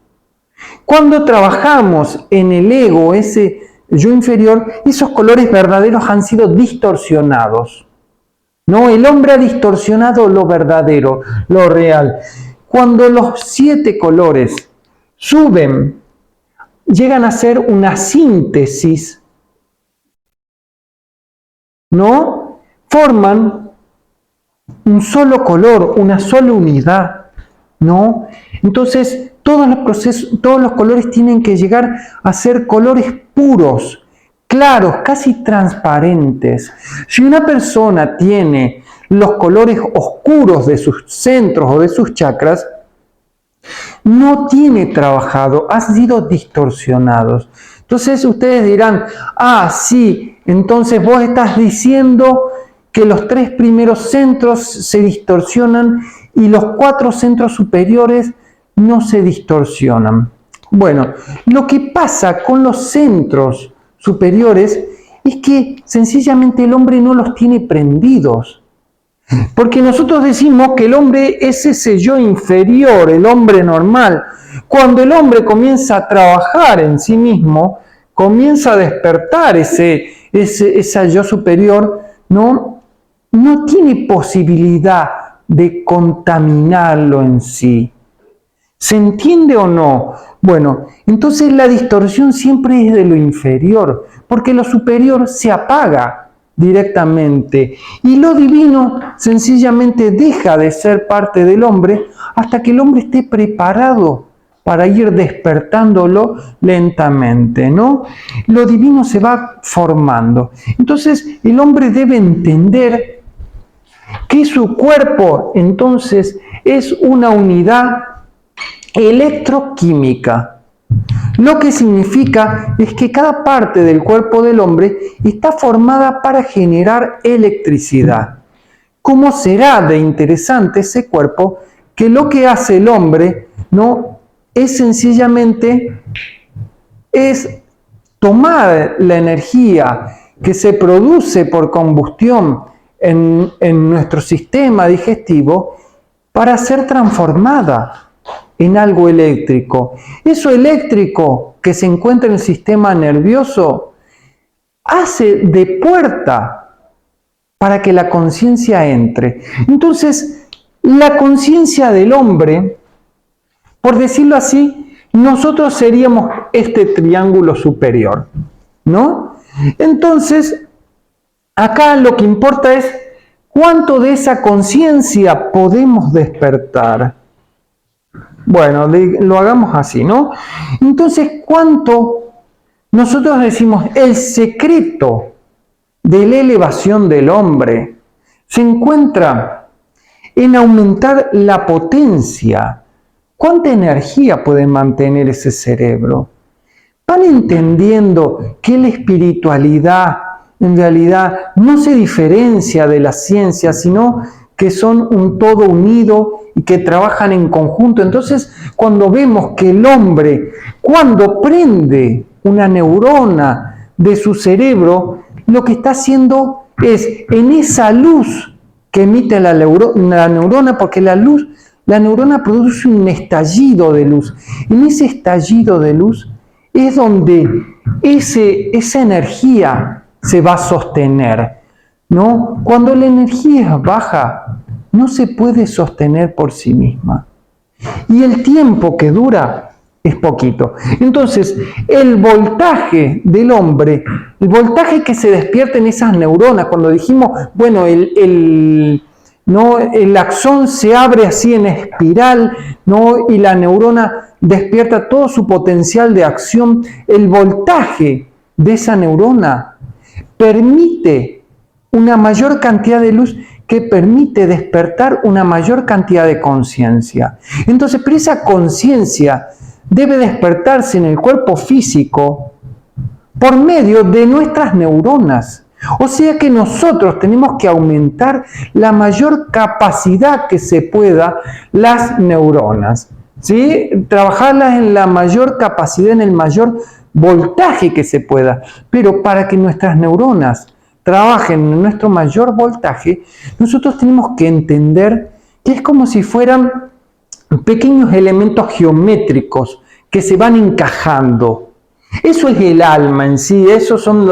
Cuando trabajamos en el ego, ese yo inferior, esos colores verdaderos han sido distorsionados. No, el hombre ha distorsionado lo verdadero, lo real. Cuando los 7 colores suben, llegan a ser una síntesis, ¿no? Forman un solo color, una sola unidad, ¿no? Entonces, todos los colores tienen que llegar a ser colores puros, claros, casi transparentes. Si una persona tiene los colores oscuros de sus centros o de sus chakras, no tiene trabajado, han sido distorsionados. Entonces ustedes dirán, sí, entonces vos estás diciendo que los 3 primeros centros se distorsionan y los 4 centros superiores no se distorsionan. Bueno, lo que pasa con los centros superiores es que sencillamente el hombre no los tiene prendidos. Porque nosotros decimos que el hombre es ese yo inferior, el hombre normal. Cuando el hombre comienza a trabajar en sí mismo, comienza a despertar esa yo superior, no tiene posibilidad de contaminarlo en sí. ¿Se entiende o no? Bueno, entonces la distorsión siempre es de lo inferior, porque lo superior se apaga directamente y lo divino sencillamente deja de ser parte del hombre hasta que el hombre esté preparado para ir despertándolo lentamente, ¿no? Lo divino se va formando. Entonces el hombre debe entender que su cuerpo entonces es una unidad electroquímica. Lo que significa es que cada parte del cuerpo del hombre está formada para generar electricidad. ¿Cómo será de interesante ese cuerpo que lo que hace el hombre no es sencillamente tomar la energía que se produce por combustión en nuestro sistema digestivo para ser transformada en algo eléctrico? Eso eléctrico que se encuentra en el sistema nervioso hace de puerta para que la conciencia entre. Entonces, la conciencia del hombre, por decirlo así, nosotros seríamos este triángulo superior, ¿no? Entonces, acá lo que importa es cuánto de esa conciencia podemos despertar. Bueno, lo hagamos así, ¿no? Entonces, ¿cuánto nosotros decimos el secreto de la elevación del hombre se encuentra en aumentar la potencia? ¿Cuánta energía puede mantener ese cerebro? ¿Van entendiendo que la espiritualidad en realidad no se diferencia de la ciencia, sino que son un todo unido y que trabajan en conjunto? Entonces, cuando vemos que el hombre, cuando prende una neurona de su cerebro, lo que está haciendo es, en esa luz que emite la neurona, porque la neurona produce un estallido de luz. En ese estallido de luz es donde esa energía se va a sostener, ¿no? Cuando la energía es baja, no se puede sostener por sí misma. Y el tiempo que dura es poquito. Entonces, el voltaje del hombre, el voltaje que se despierta en esas neuronas, cuando dijimos, bueno, el axón se abre así en espiral, ¿no? Y la neurona despierta todo su potencial de acción, el voltaje de esa neurona permite una mayor cantidad de luz que permite despertar una mayor cantidad de conciencia. Entonces, pero esa conciencia debe despertarse en el cuerpo físico por medio de nuestras neuronas. O sea que nosotros tenemos que aumentar la mayor capacidad que se pueda las neuronas, ¿sí? Trabajarlas en la mayor capacidad, en el mayor voltaje que se pueda. Pero para que nuestras neuronas trabajen en nuestro mayor voltaje, nosotros tenemos que entender que es como si fueran pequeños elementos geométricos que se van encajando. Eso es el alma en sí, esos son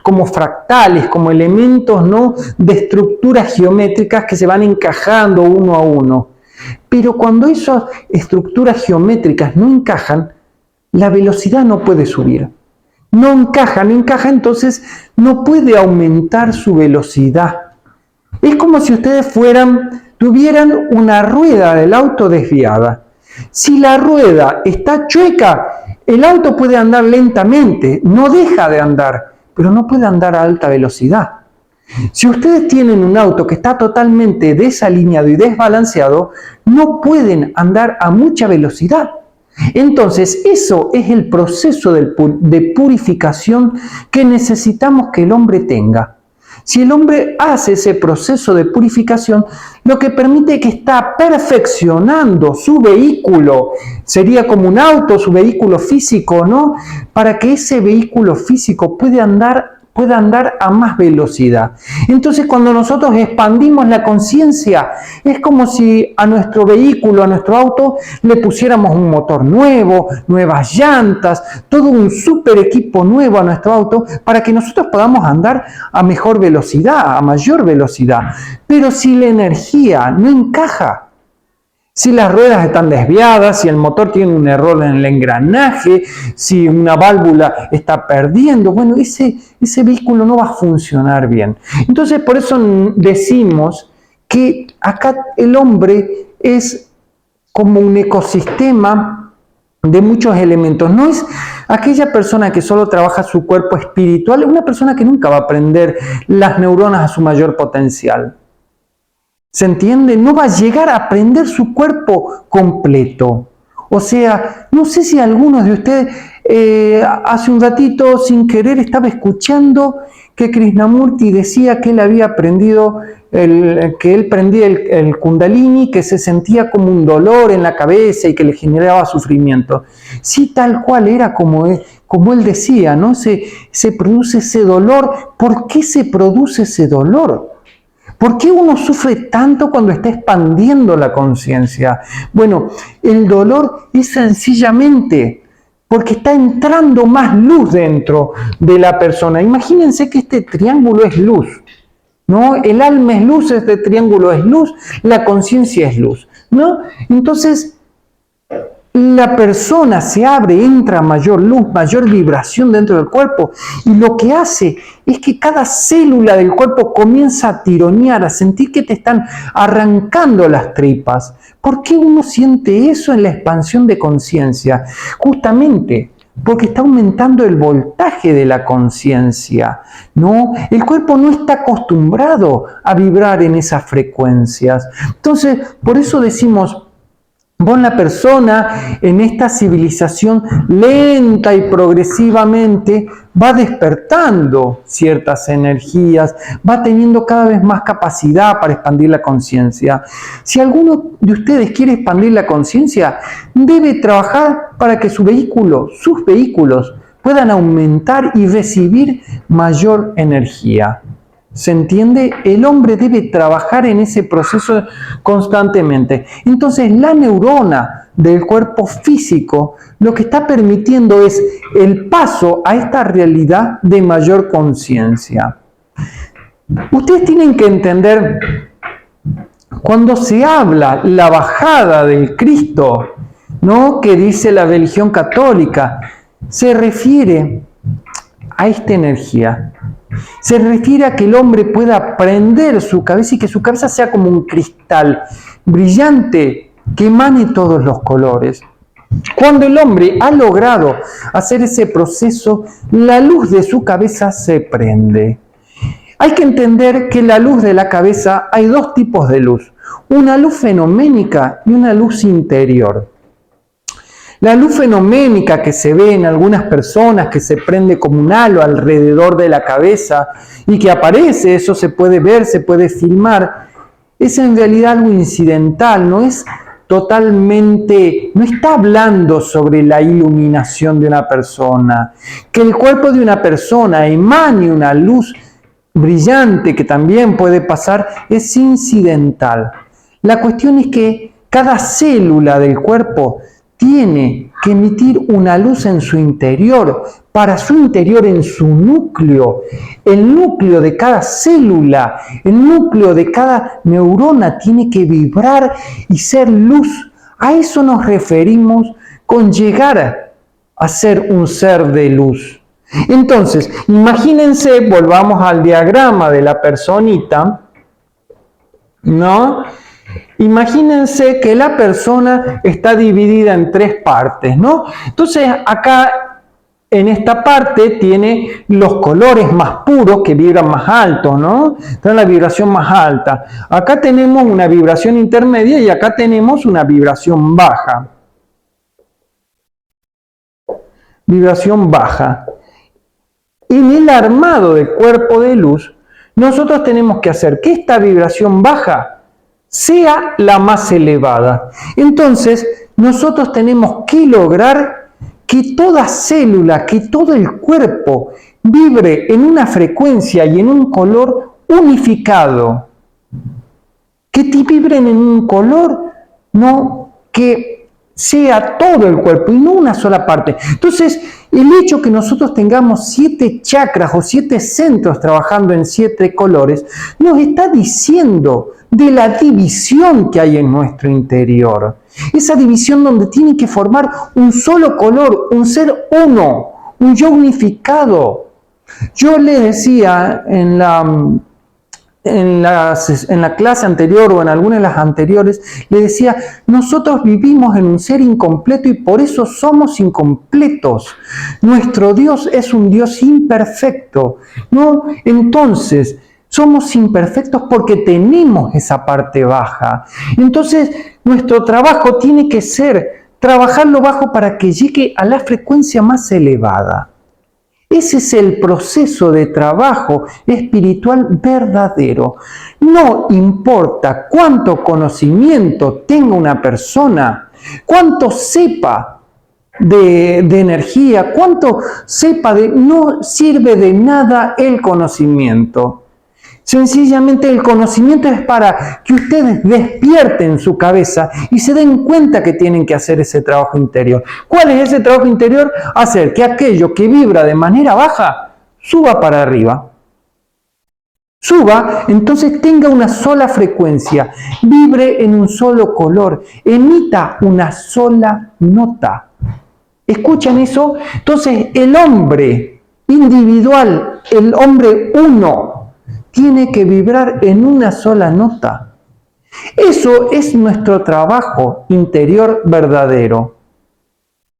como fractales, como elementos, ¿no?, de estructuras geométricas que se van encajando uno a uno. Pero cuando esas estructuras geométricas no encajan, la velocidad no puede subir. No encaja, entonces no puede aumentar su velocidad. Es como si ustedes tuvieran una rueda del auto desviada. Si la rueda está chueca, el auto puede andar lentamente, no deja de andar, pero no puede andar a alta velocidad. Si ustedes tienen un auto que está totalmente desalineado y desbalanceado, no pueden andar a mucha velocidad. Entonces, eso es el proceso de purificación que necesitamos que el hombre tenga. Si el hombre hace ese proceso de purificación, lo que permite que está perfeccionando su vehículo, sería como un auto, su vehículo físico, ¿no? Para que ese vehículo físico pueda andar a más velocidad. Entonces, cuando nosotros expandimos la conciencia, es como si a nuestro vehículo, a nuestro auto, le pusiéramos un motor nuevo, nuevas llantas, todo un super equipo nuevo a nuestro auto, para que nosotros podamos andar a mejor velocidad, a mayor velocidad. Pero si la energía no encaja, si las ruedas están desviadas, si el motor tiene un error en el engranaje, si una válvula está perdiendo, bueno, ese vehículo no va a funcionar bien. Entonces, por eso decimos que acá el hombre es como un ecosistema de muchos elementos. No es aquella persona que solo trabaja su cuerpo espiritual, es una persona que nunca va a aprender las neuronas a su mayor potencial. ¿Se entiende? No va a llegar a aprender su cuerpo completo. O sea, no sé si algunos de ustedes hace un ratito sin querer estaba escuchando que Krishnamurti decía que él había aprendido, que él prendía el Kundalini, que se sentía como un dolor en la cabeza y que le generaba sufrimiento. Sí, tal cual era como él decía, ¿no? Se produce ese dolor. ¿Por qué se produce ese dolor? ¿Por qué uno sufre tanto cuando está expandiendo la conciencia? Bueno, el dolor es sencillamente porque está entrando más luz dentro de la persona. Imagínense que este triángulo es luz, ¿no? El alma es luz, este triángulo es luz, la conciencia es luz, ¿no? Entonces, la persona se abre, entra mayor luz, mayor vibración dentro del cuerpo, y lo que hace es que cada célula del cuerpo comienza a tironear, a sentir que te están arrancando las tripas. ¿Por qué uno siente eso en la expansión de conciencia? Justamente porque está aumentando el voltaje de la conciencia, ¿no? El cuerpo no está acostumbrado a vibrar en esas frecuencias. Entonces, por eso decimos, la persona en esta civilización lenta y progresivamente va despertando ciertas energías, va teniendo cada vez más capacidad para expandir la conciencia. Si alguno de ustedes quiere expandir la conciencia, debe trabajar para que sus vehículos puedan aumentar y recibir mayor energía. ¿Se entiende? El hombre debe trabajar en ese proceso constantemente. Entonces, la neurona del cuerpo físico lo que está permitiendo es el paso a esta realidad de mayor conciencia. Ustedes tienen que entender Cuando se habla la bajada del Cristo, ¿no?, que dice la religión católica, se refiere a esta energía. Se refiere a que el hombre pueda prender su cabeza y que su cabeza sea como un cristal brillante que emane todos los colores. Cuando el hombre ha logrado hacer ese proceso, la luz de su cabeza se prende. Hay que entender que la luz de la cabeza hay dos tipos de luz, una luz fenoménica y una luz interior. La luz fenoménica que se ve en algunas personas, que se prende como un halo alrededor de la cabeza y que aparece, eso se puede ver, se puede filmar, es en realidad algo incidental, no es totalmente, no está hablando sobre la iluminación de una persona. Que el cuerpo de una persona emane una luz brillante que también puede pasar es incidental. La cuestión es que cada célula del cuerpo tiene que emitir una luz en su interior, para su interior, en su núcleo. El núcleo de cada célula, el núcleo de cada neurona tiene que vibrar y ser luz. A eso nos referimos con llegar a ser un ser de luz. Entonces, imagínense, volvamos al diagrama de la personita, ¿no? Imagínense que la persona está dividida en tres partes, ¿no? Entonces, acá en esta parte tiene los colores más puros que vibran más alto, ¿no? Está la vibración más alta. Acá tenemos una vibración intermedia y acá tenemos una vibración baja. Vibración baja. En el armado del cuerpo de luz, nosotros tenemos que hacer que esta vibración baja sea la más elevada. Entonces, nosotros tenemos que lograr que toda célula, que todo el cuerpo vibre en una frecuencia y en un color unificado. Que vibren en un color, no que sea todo el cuerpo y no una sola parte. Entonces, el hecho que nosotros tengamos 7 chakras o 7 centros trabajando en 7 colores, nos está diciendo de la división que hay en nuestro interior. Esa división donde tiene que formar un solo color, un ser uno, un yo unificado. Yo le decía en la clase anterior o en alguna de las anteriores, le decía, nosotros vivimos en un ser incompleto y por eso somos incompletos. Nuestro Dios es un Dios imperfecto, ¿no? Entonces, somos imperfectos porque tenemos esa parte baja. Entonces, nuestro trabajo tiene que ser trabajarlo bajo para que llegue a la frecuencia más elevada. Ese es el proceso de trabajo espiritual verdadero. No importa cuánto conocimiento tenga una persona, cuánto sepa de energía, cuánto sepa no sirve de nada el conocimiento. Sencillamente el conocimiento es para que ustedes despierten su cabeza y se den cuenta que tienen que hacer ese trabajo interior. ¿Cuál es ese trabajo interior? Hacer que aquello que vibra de manera baja suba para arriba. Suba, entonces tenga una sola frecuencia, vibre en un solo color, emita una sola nota. ¿Escuchan eso? Entonces el hombre individual, el hombre uno, tiene que vibrar en una sola nota. Eso es nuestro trabajo interior verdadero,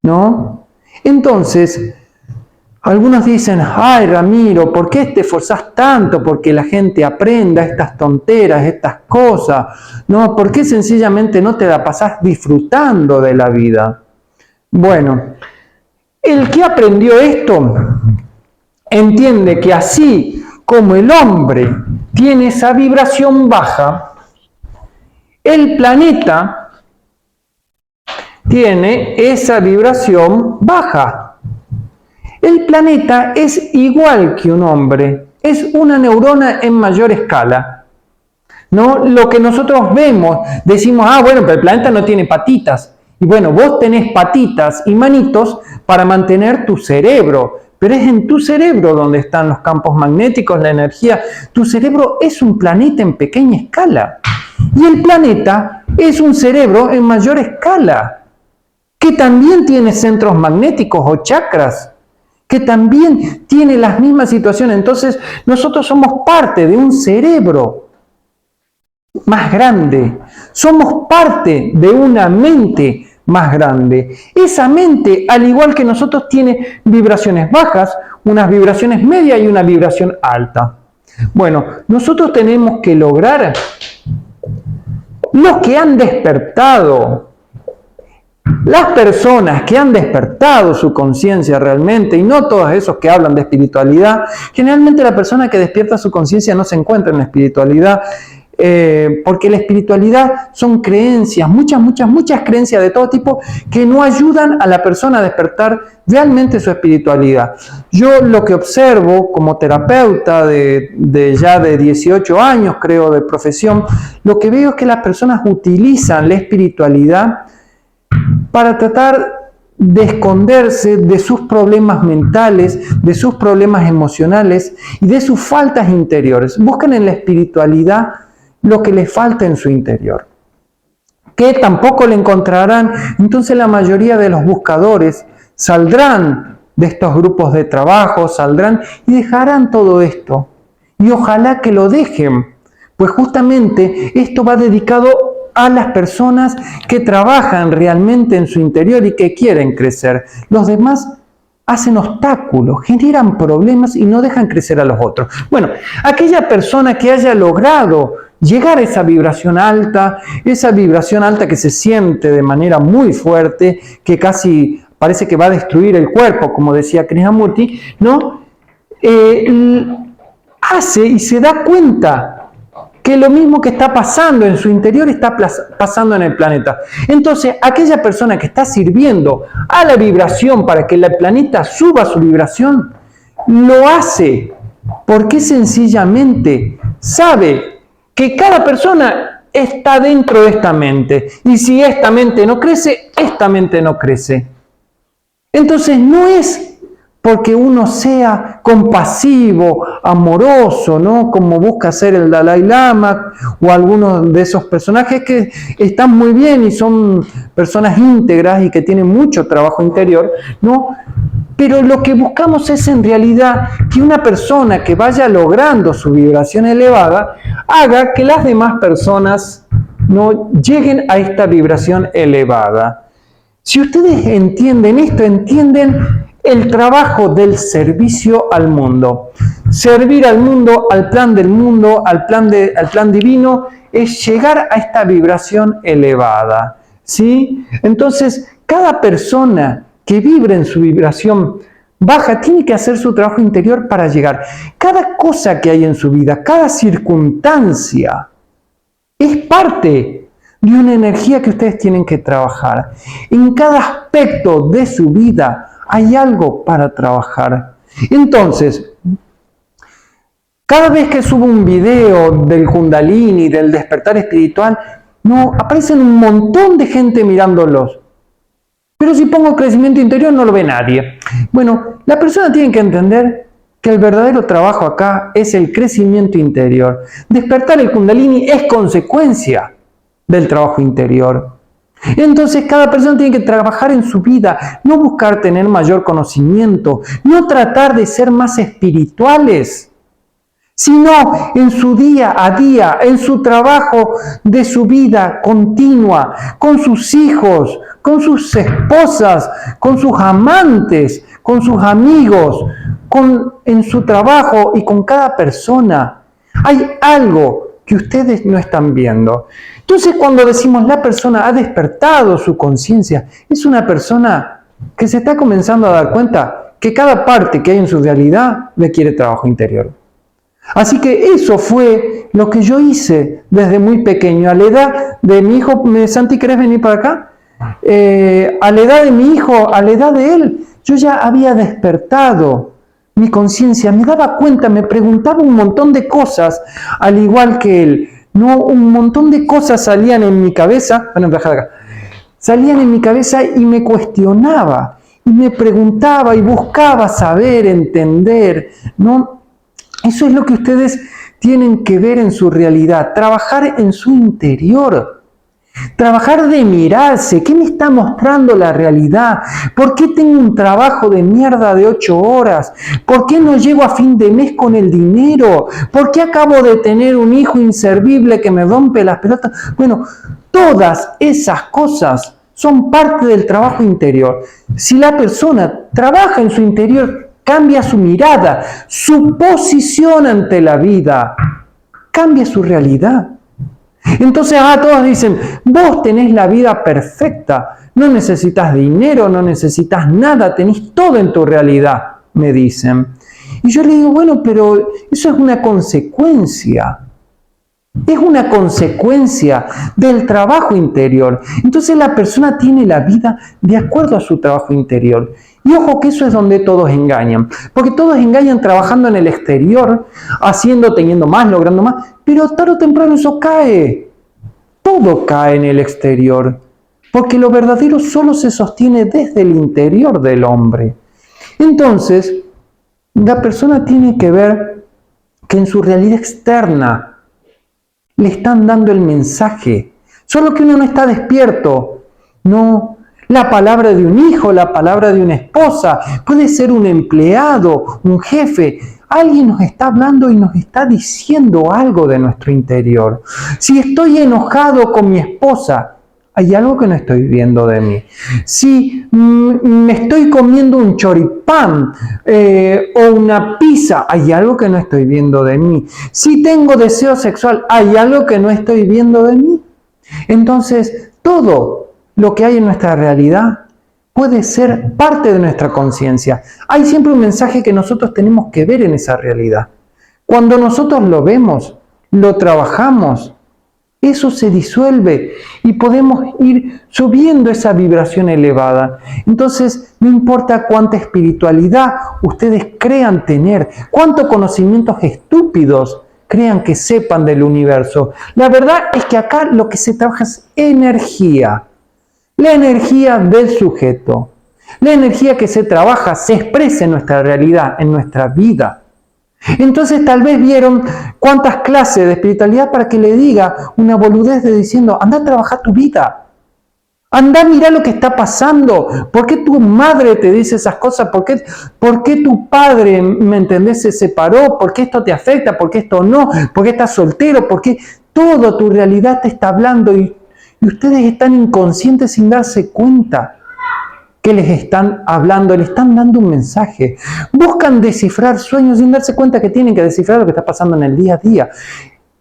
¿no? Entonces, algunos dicen, ay Ramiro, ¿por qué te esforzás tanto porque la gente aprenda estas tonteras, estas cosas? ¿No? ¿Por qué sencillamente no te la pasás disfrutando de la vida? Bueno, el que aprendió esto entiende que así como el hombre tiene esa vibración baja, el planeta tiene esa vibración baja. El planeta es igual que un hombre, es una neurona en mayor escala. ¿No? Lo que nosotros vemos, decimos, bueno, pero el planeta no tiene patitas. Y bueno, vos tenés patitas y manitos para mantener tu cerebro. Pero es en tu cerebro donde están los campos magnéticos, la energía. Tu cerebro es un planeta en pequeña escala. Y el planeta es un cerebro en mayor escala, que también tiene centros magnéticos o chakras, que también tiene las mismas situaciones. Entonces, nosotros somos parte de un cerebro más grande. Somos parte de una mente más grande. Esa mente, al igual que nosotros, tiene vibraciones bajas, unas vibraciones medias y una vibración alta. Bueno, nosotros tenemos que lograr, los que han despertado, las personas que han despertado su conciencia realmente, y no todos esos que hablan de espiritualidad, generalmente la persona que despierta su conciencia no se encuentra en la espiritualidad, porque la espiritualidad son creencias, muchas creencias de todo tipo que no ayudan a la persona a despertar realmente su espiritualidad. Yo lo que observo como terapeuta ya de 18 años, creo, de profesión, lo que veo es que las personas utilizan la espiritualidad para tratar de esconderse de sus problemas mentales, de sus problemas emocionales y de sus faltas interiores. Buscan en la espiritualidad lo que les falta en su interior, que tampoco le encontrarán. Entonces la mayoría de los buscadores saldrán de estos grupos de trabajo, saldrán y dejarán todo esto. Y ojalá que lo dejen, pues justamente esto va dedicado a las personas que trabajan realmente en su interior y que quieren crecer. Los demás hacen obstáculos, generan problemas y no dejan crecer a los otros. Bueno, aquella persona que haya logrado llegar a esa vibración alta que se siente de manera muy fuerte, que casi parece que va a destruir el cuerpo, como decía Krishnamurti, ¿no? Hace y se da cuenta que lo mismo que está pasando en su interior está pasando en el planeta. Entonces, aquella persona que está sirviendo a la vibración para que el planeta suba su vibración, lo hace porque sencillamente sabe que cada persona está dentro de esta mente. Y si esta mente no crece, esta mente no crece. Entonces, no es porque uno sea compasivo, amoroso, ¿no? Como busca ser el Dalai Lama o algunos de esos personajes que están muy bien y son personas íntegras y que tienen mucho trabajo interior, ¿no? Pero lo que buscamos es en realidad que una persona que vaya logrando su vibración elevada haga que las demás personas no lleguen a esta vibración elevada. Si ustedes entienden esto, entienden el trabajo del servicio al mundo. Servir al mundo, al plan del mundo, al plan divino, es llegar a esta vibración elevada, ¿sí? Entonces, cada persona que vibre en su vibración baja tiene que hacer su trabajo interior para llegar. Cada cosa que hay en su vida, cada circunstancia, es parte de una energía que ustedes tienen que trabajar. En cada aspecto de su vida hay algo para trabajar. Entonces, cada vez que subo un video del Kundalini, del despertar espiritual, no aparecen un montón de gente mirándolos. Pero si pongo crecimiento interior no lo ve nadie. Bueno, la persona tiene que entender que el verdadero trabajo acá es el crecimiento interior. Despertar el Kundalini es consecuencia del trabajo interior. Entonces cada persona tiene que trabajar en su vida, no buscar tener mayor conocimiento, no tratar de ser más espirituales, sino en su día a día, en su trabajo de su vida continua, con sus hijos, con sus esposas, con sus amantes, con sus amigos, en su trabajo y con cada persona. Hay algo que ustedes no están viendo. Entonces, cuando decimos la persona ha despertado su conciencia, es una persona que se está comenzando a dar cuenta que cada parte que hay en su realidad requiere trabajo interior. Así que eso fue lo que yo hice desde muy pequeño. A la edad de mi hijo, Santi, ¿querés venir para acá? A la edad de mi hijo, a la edad de él, yo ya había despertado mi conciencia, me daba cuenta, me preguntaba un montón de cosas, al igual que él. No, un montón de cosas salían en mi cabeza, salían en mi cabeza y me cuestionaba, y me preguntaba y buscaba saber, entender, ¿no? Eso es lo que ustedes tienen que ver en su realidad, trabajar en su interior. Trabajar de mirarse, ¿qué me está mostrando la realidad? ¿Por qué tengo un trabajo de mierda de 8 horas? ¿Por qué no llego a fin de mes con el dinero? ¿Por qué acabo de tener un hijo inservible que me rompe las pelotas? Bueno, todas esas cosas son parte del trabajo interior. Si la persona trabaja en su interior, cambia su mirada, su posición ante la vida, cambia su realidad. Entonces, todos dicen, vos tenés la vida perfecta, no necesitas dinero, no necesitas nada, tenés todo en tu realidad, me dicen. Y yo le digo, bueno, pero eso es una consecuencia. Es una consecuencia del trabajo interior. Entonces la persona tiene la vida de acuerdo a su trabajo interior. Y ojo que eso es donde todos engañan. Porque todos engañan trabajando en el exterior, haciendo, teniendo más, logrando más. Pero tarde o temprano eso cae. Todo cae en el exterior. Porque lo verdadero solo se sostiene desde el interior del hombre. Entonces, la persona tiene que ver que en su realidad externa le están dando el mensaje. Solo que uno no está despierto. No, la palabra de un hijo, la palabra de una esposa, puede ser un empleado, un jefe. Alguien nos está hablando y nos está diciendo algo de nuestro interior. Si estoy enojado con mi esposa, hay algo que no estoy viendo de mí. Si me estoy comiendo un choripán o una pizza, hay algo que no estoy viendo de mí. Si tengo deseo sexual, hay algo que no estoy viendo de mí. Entonces, todo lo que hay en nuestra realidad puede ser parte de nuestra conciencia. Hay siempre un mensaje que nosotros tenemos que ver en esa realidad. Cuando nosotros lo vemos, lo trabajamos, eso se disuelve y podemos ir subiendo esa vibración elevada. Entonces, no importa cuánta espiritualidad ustedes crean tener, cuántos conocimientos estúpidos crean que sepan del universo. La verdad es que acá lo que se trabaja es energía. La energía del sujeto. La energía que se trabaja se expresa en nuestra realidad, en nuestra vida. Entonces tal vez vieron cuántas clases de espiritualidad para que le diga una boludez de diciendo, anda a trabajar tu vida. Anda a mirar lo que está pasando. ¿Por qué tu madre te dice esas cosas? ¿Por qué tu padre, me entendés, se separó? ¿Por qué esto te afecta? ¿Por qué esto no? ¿Por qué estás soltero? ¿Por qué toda tu realidad te está hablando y ustedes están inconscientes sin darse cuenta que les están hablando, les están dando un mensaje? Buscan descifrar sueños sin darse cuenta que tienen que descifrar lo que está pasando en el día a día.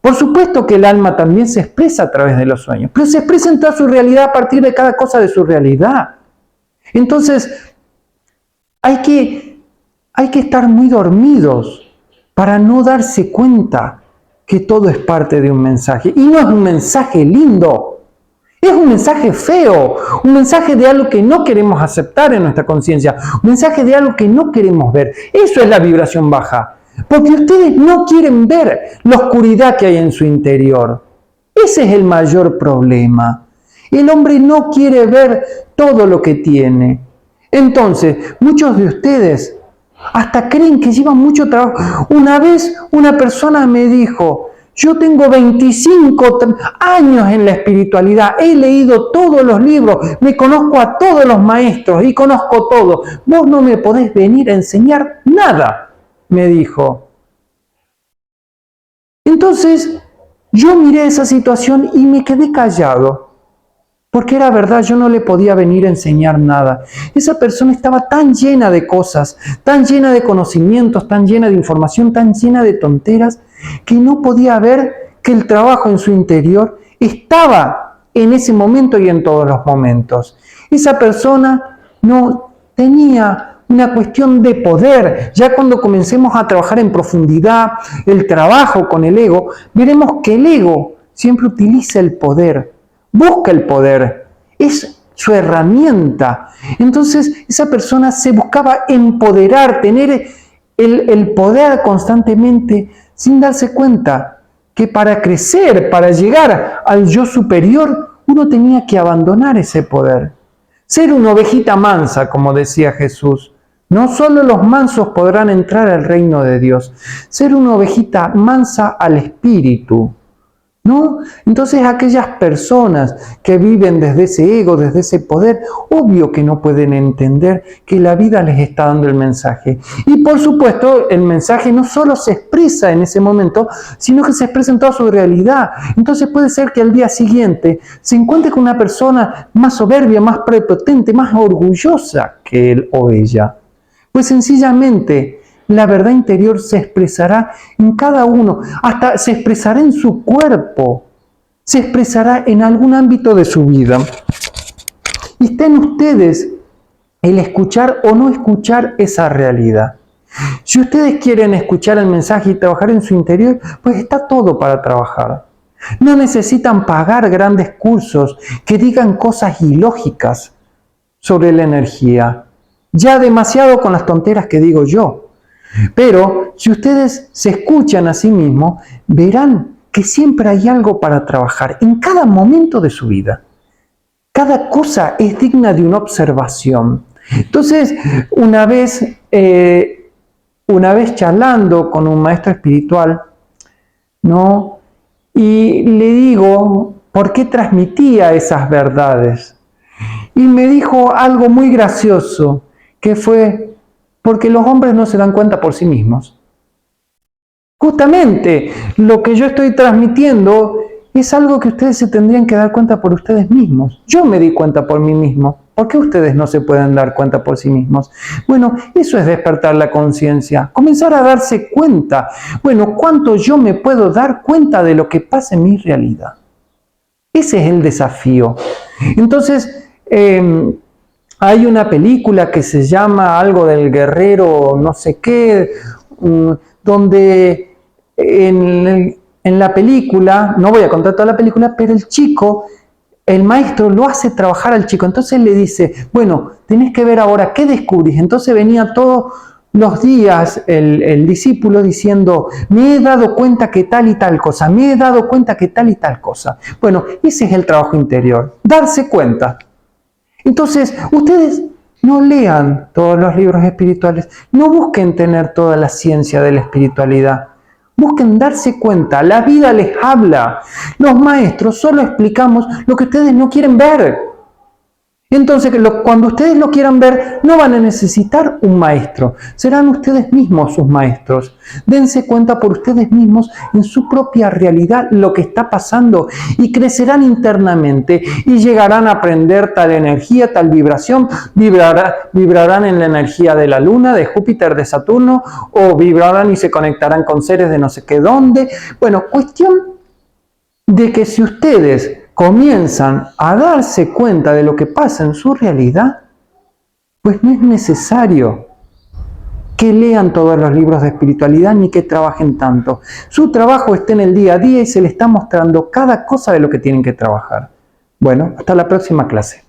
Por supuesto que el alma también se expresa a través de los sueños, pero se expresa en toda su realidad a partir de cada cosa de su realidad. Entonces, hay que estar muy dormidos para no darse cuenta que todo es parte de un mensaje. Y no es un mensaje lindo. Es un mensaje feo, un mensaje de algo que no queremos aceptar en nuestra conciencia, un mensaje de algo que no queremos ver. Eso es la vibración baja, porque ustedes no quieren ver la oscuridad que hay en su interior. Ese es el mayor problema. El hombre no quiere ver todo lo que tiene. Entonces, muchos de ustedes hasta creen que llevan mucho trabajo. Una vez una persona me dijo, yo tengo 25 años en la espiritualidad, he leído todos los libros, me conozco a todos los maestros y conozco todo. Vos no me podés venir a enseñar nada, me dijo. Entonces, yo miré esa situación y me quedé callado. Porque era verdad, yo no le podía venir a enseñar nada. Esa persona estaba tan llena de cosas, tan llena de conocimientos, tan llena de información, tan llena de tonteras, que no podía ver que el trabajo en su interior estaba en ese momento y en todos los momentos. Esa persona no tenía una cuestión de poder. Ya cuando comencemos a trabajar en profundidad el trabajo con el ego, veremos que el ego siempre utiliza el poder. Busca el poder, es su herramienta. Entonces esa persona se buscaba empoderar, tener el poder constantemente sin darse cuenta que para crecer, para llegar al yo superior, uno tenía que abandonar ese poder. Ser una ovejita mansa, como decía Jesús. No solo los mansos podrán entrar al reino de Dios. Ser una ovejita mansa al espíritu, ¿no? Entonces aquellas personas que viven desde ese ego, desde ese poder, obvio que no pueden entender que la vida les está dando el mensaje. Y por supuesto, el mensaje no solo se expresa en ese momento, sino que se expresa en toda su realidad. Entonces puede ser que al día siguiente se encuentre con una persona más soberbia, más prepotente, más orgullosa que él o ella. Pues sencillamente la verdad interior se expresará en cada uno, hasta se expresará en su cuerpo, se expresará en algún ámbito de su vida. Y está en ustedes el escuchar o no escuchar esa realidad. Si ustedes quieren escuchar el mensaje y trabajar en su interior, pues está todo para trabajar. No necesitan pagar grandes cursos que digan cosas ilógicas sobre la energía. Ya demasiado con las tonteras que digo yo. Pero si ustedes se escuchan a sí mismos, verán que siempre hay algo para trabajar en cada momento de su vida. Cada cosa es digna de una observación. Entonces, una vez charlando con un maestro espiritual, ¿no? Y le digo, ¿por qué transmitía esas verdades? Y me dijo algo muy gracioso, que fue, porque los hombres no se dan cuenta por sí mismos. Justamente lo que yo estoy transmitiendo es algo que ustedes se tendrían que dar cuenta por ustedes mismos. Yo me di cuenta por mí mismo. ¿Por qué ustedes no se pueden dar cuenta por sí mismos? Bueno, eso es despertar la conciencia, comenzar a darse cuenta. Bueno, ¿cuánto yo me puedo dar cuenta de lo que pasa en mi realidad? Ese es el desafío. Entonces, hay una película que se llama algo del guerrero no sé qué, donde en la película, no voy a contar toda la película, pero el maestro lo hace trabajar al chico. Entonces le dice, bueno, tenés que ver ahora qué descubrís. Entonces venía todos los días el discípulo diciendo, me he dado cuenta que tal y tal cosa, me he dado cuenta que tal y tal cosa. Bueno, ese es el trabajo interior, darse cuenta. Entonces, ustedes no lean todos los libros espirituales, no busquen tener toda la ciencia de la espiritualidad. Busquen darse cuenta, la vida les habla. Los maestros solo explicamos lo que ustedes no quieren ver. Entonces, cuando ustedes lo quieran ver, no van a necesitar un maestro. Serán ustedes mismos sus maestros. Dense cuenta por ustedes mismos en su propia realidad lo que está pasando y crecerán internamente y llegarán a aprender tal energía, tal vibración. Vibrarán en la energía de la Luna, de Júpiter, de Saturno, o vibrarán y se conectarán con seres de no sé qué dónde. Bueno, cuestión de que si ustedes comienzan a darse cuenta de lo que pasa en su realidad, pues no es necesario que lean todos los libros de espiritualidad ni que trabajen tanto. Su trabajo está en el día a día y se les está mostrando cada cosa de lo que tienen que trabajar. Bueno, hasta la próxima clase.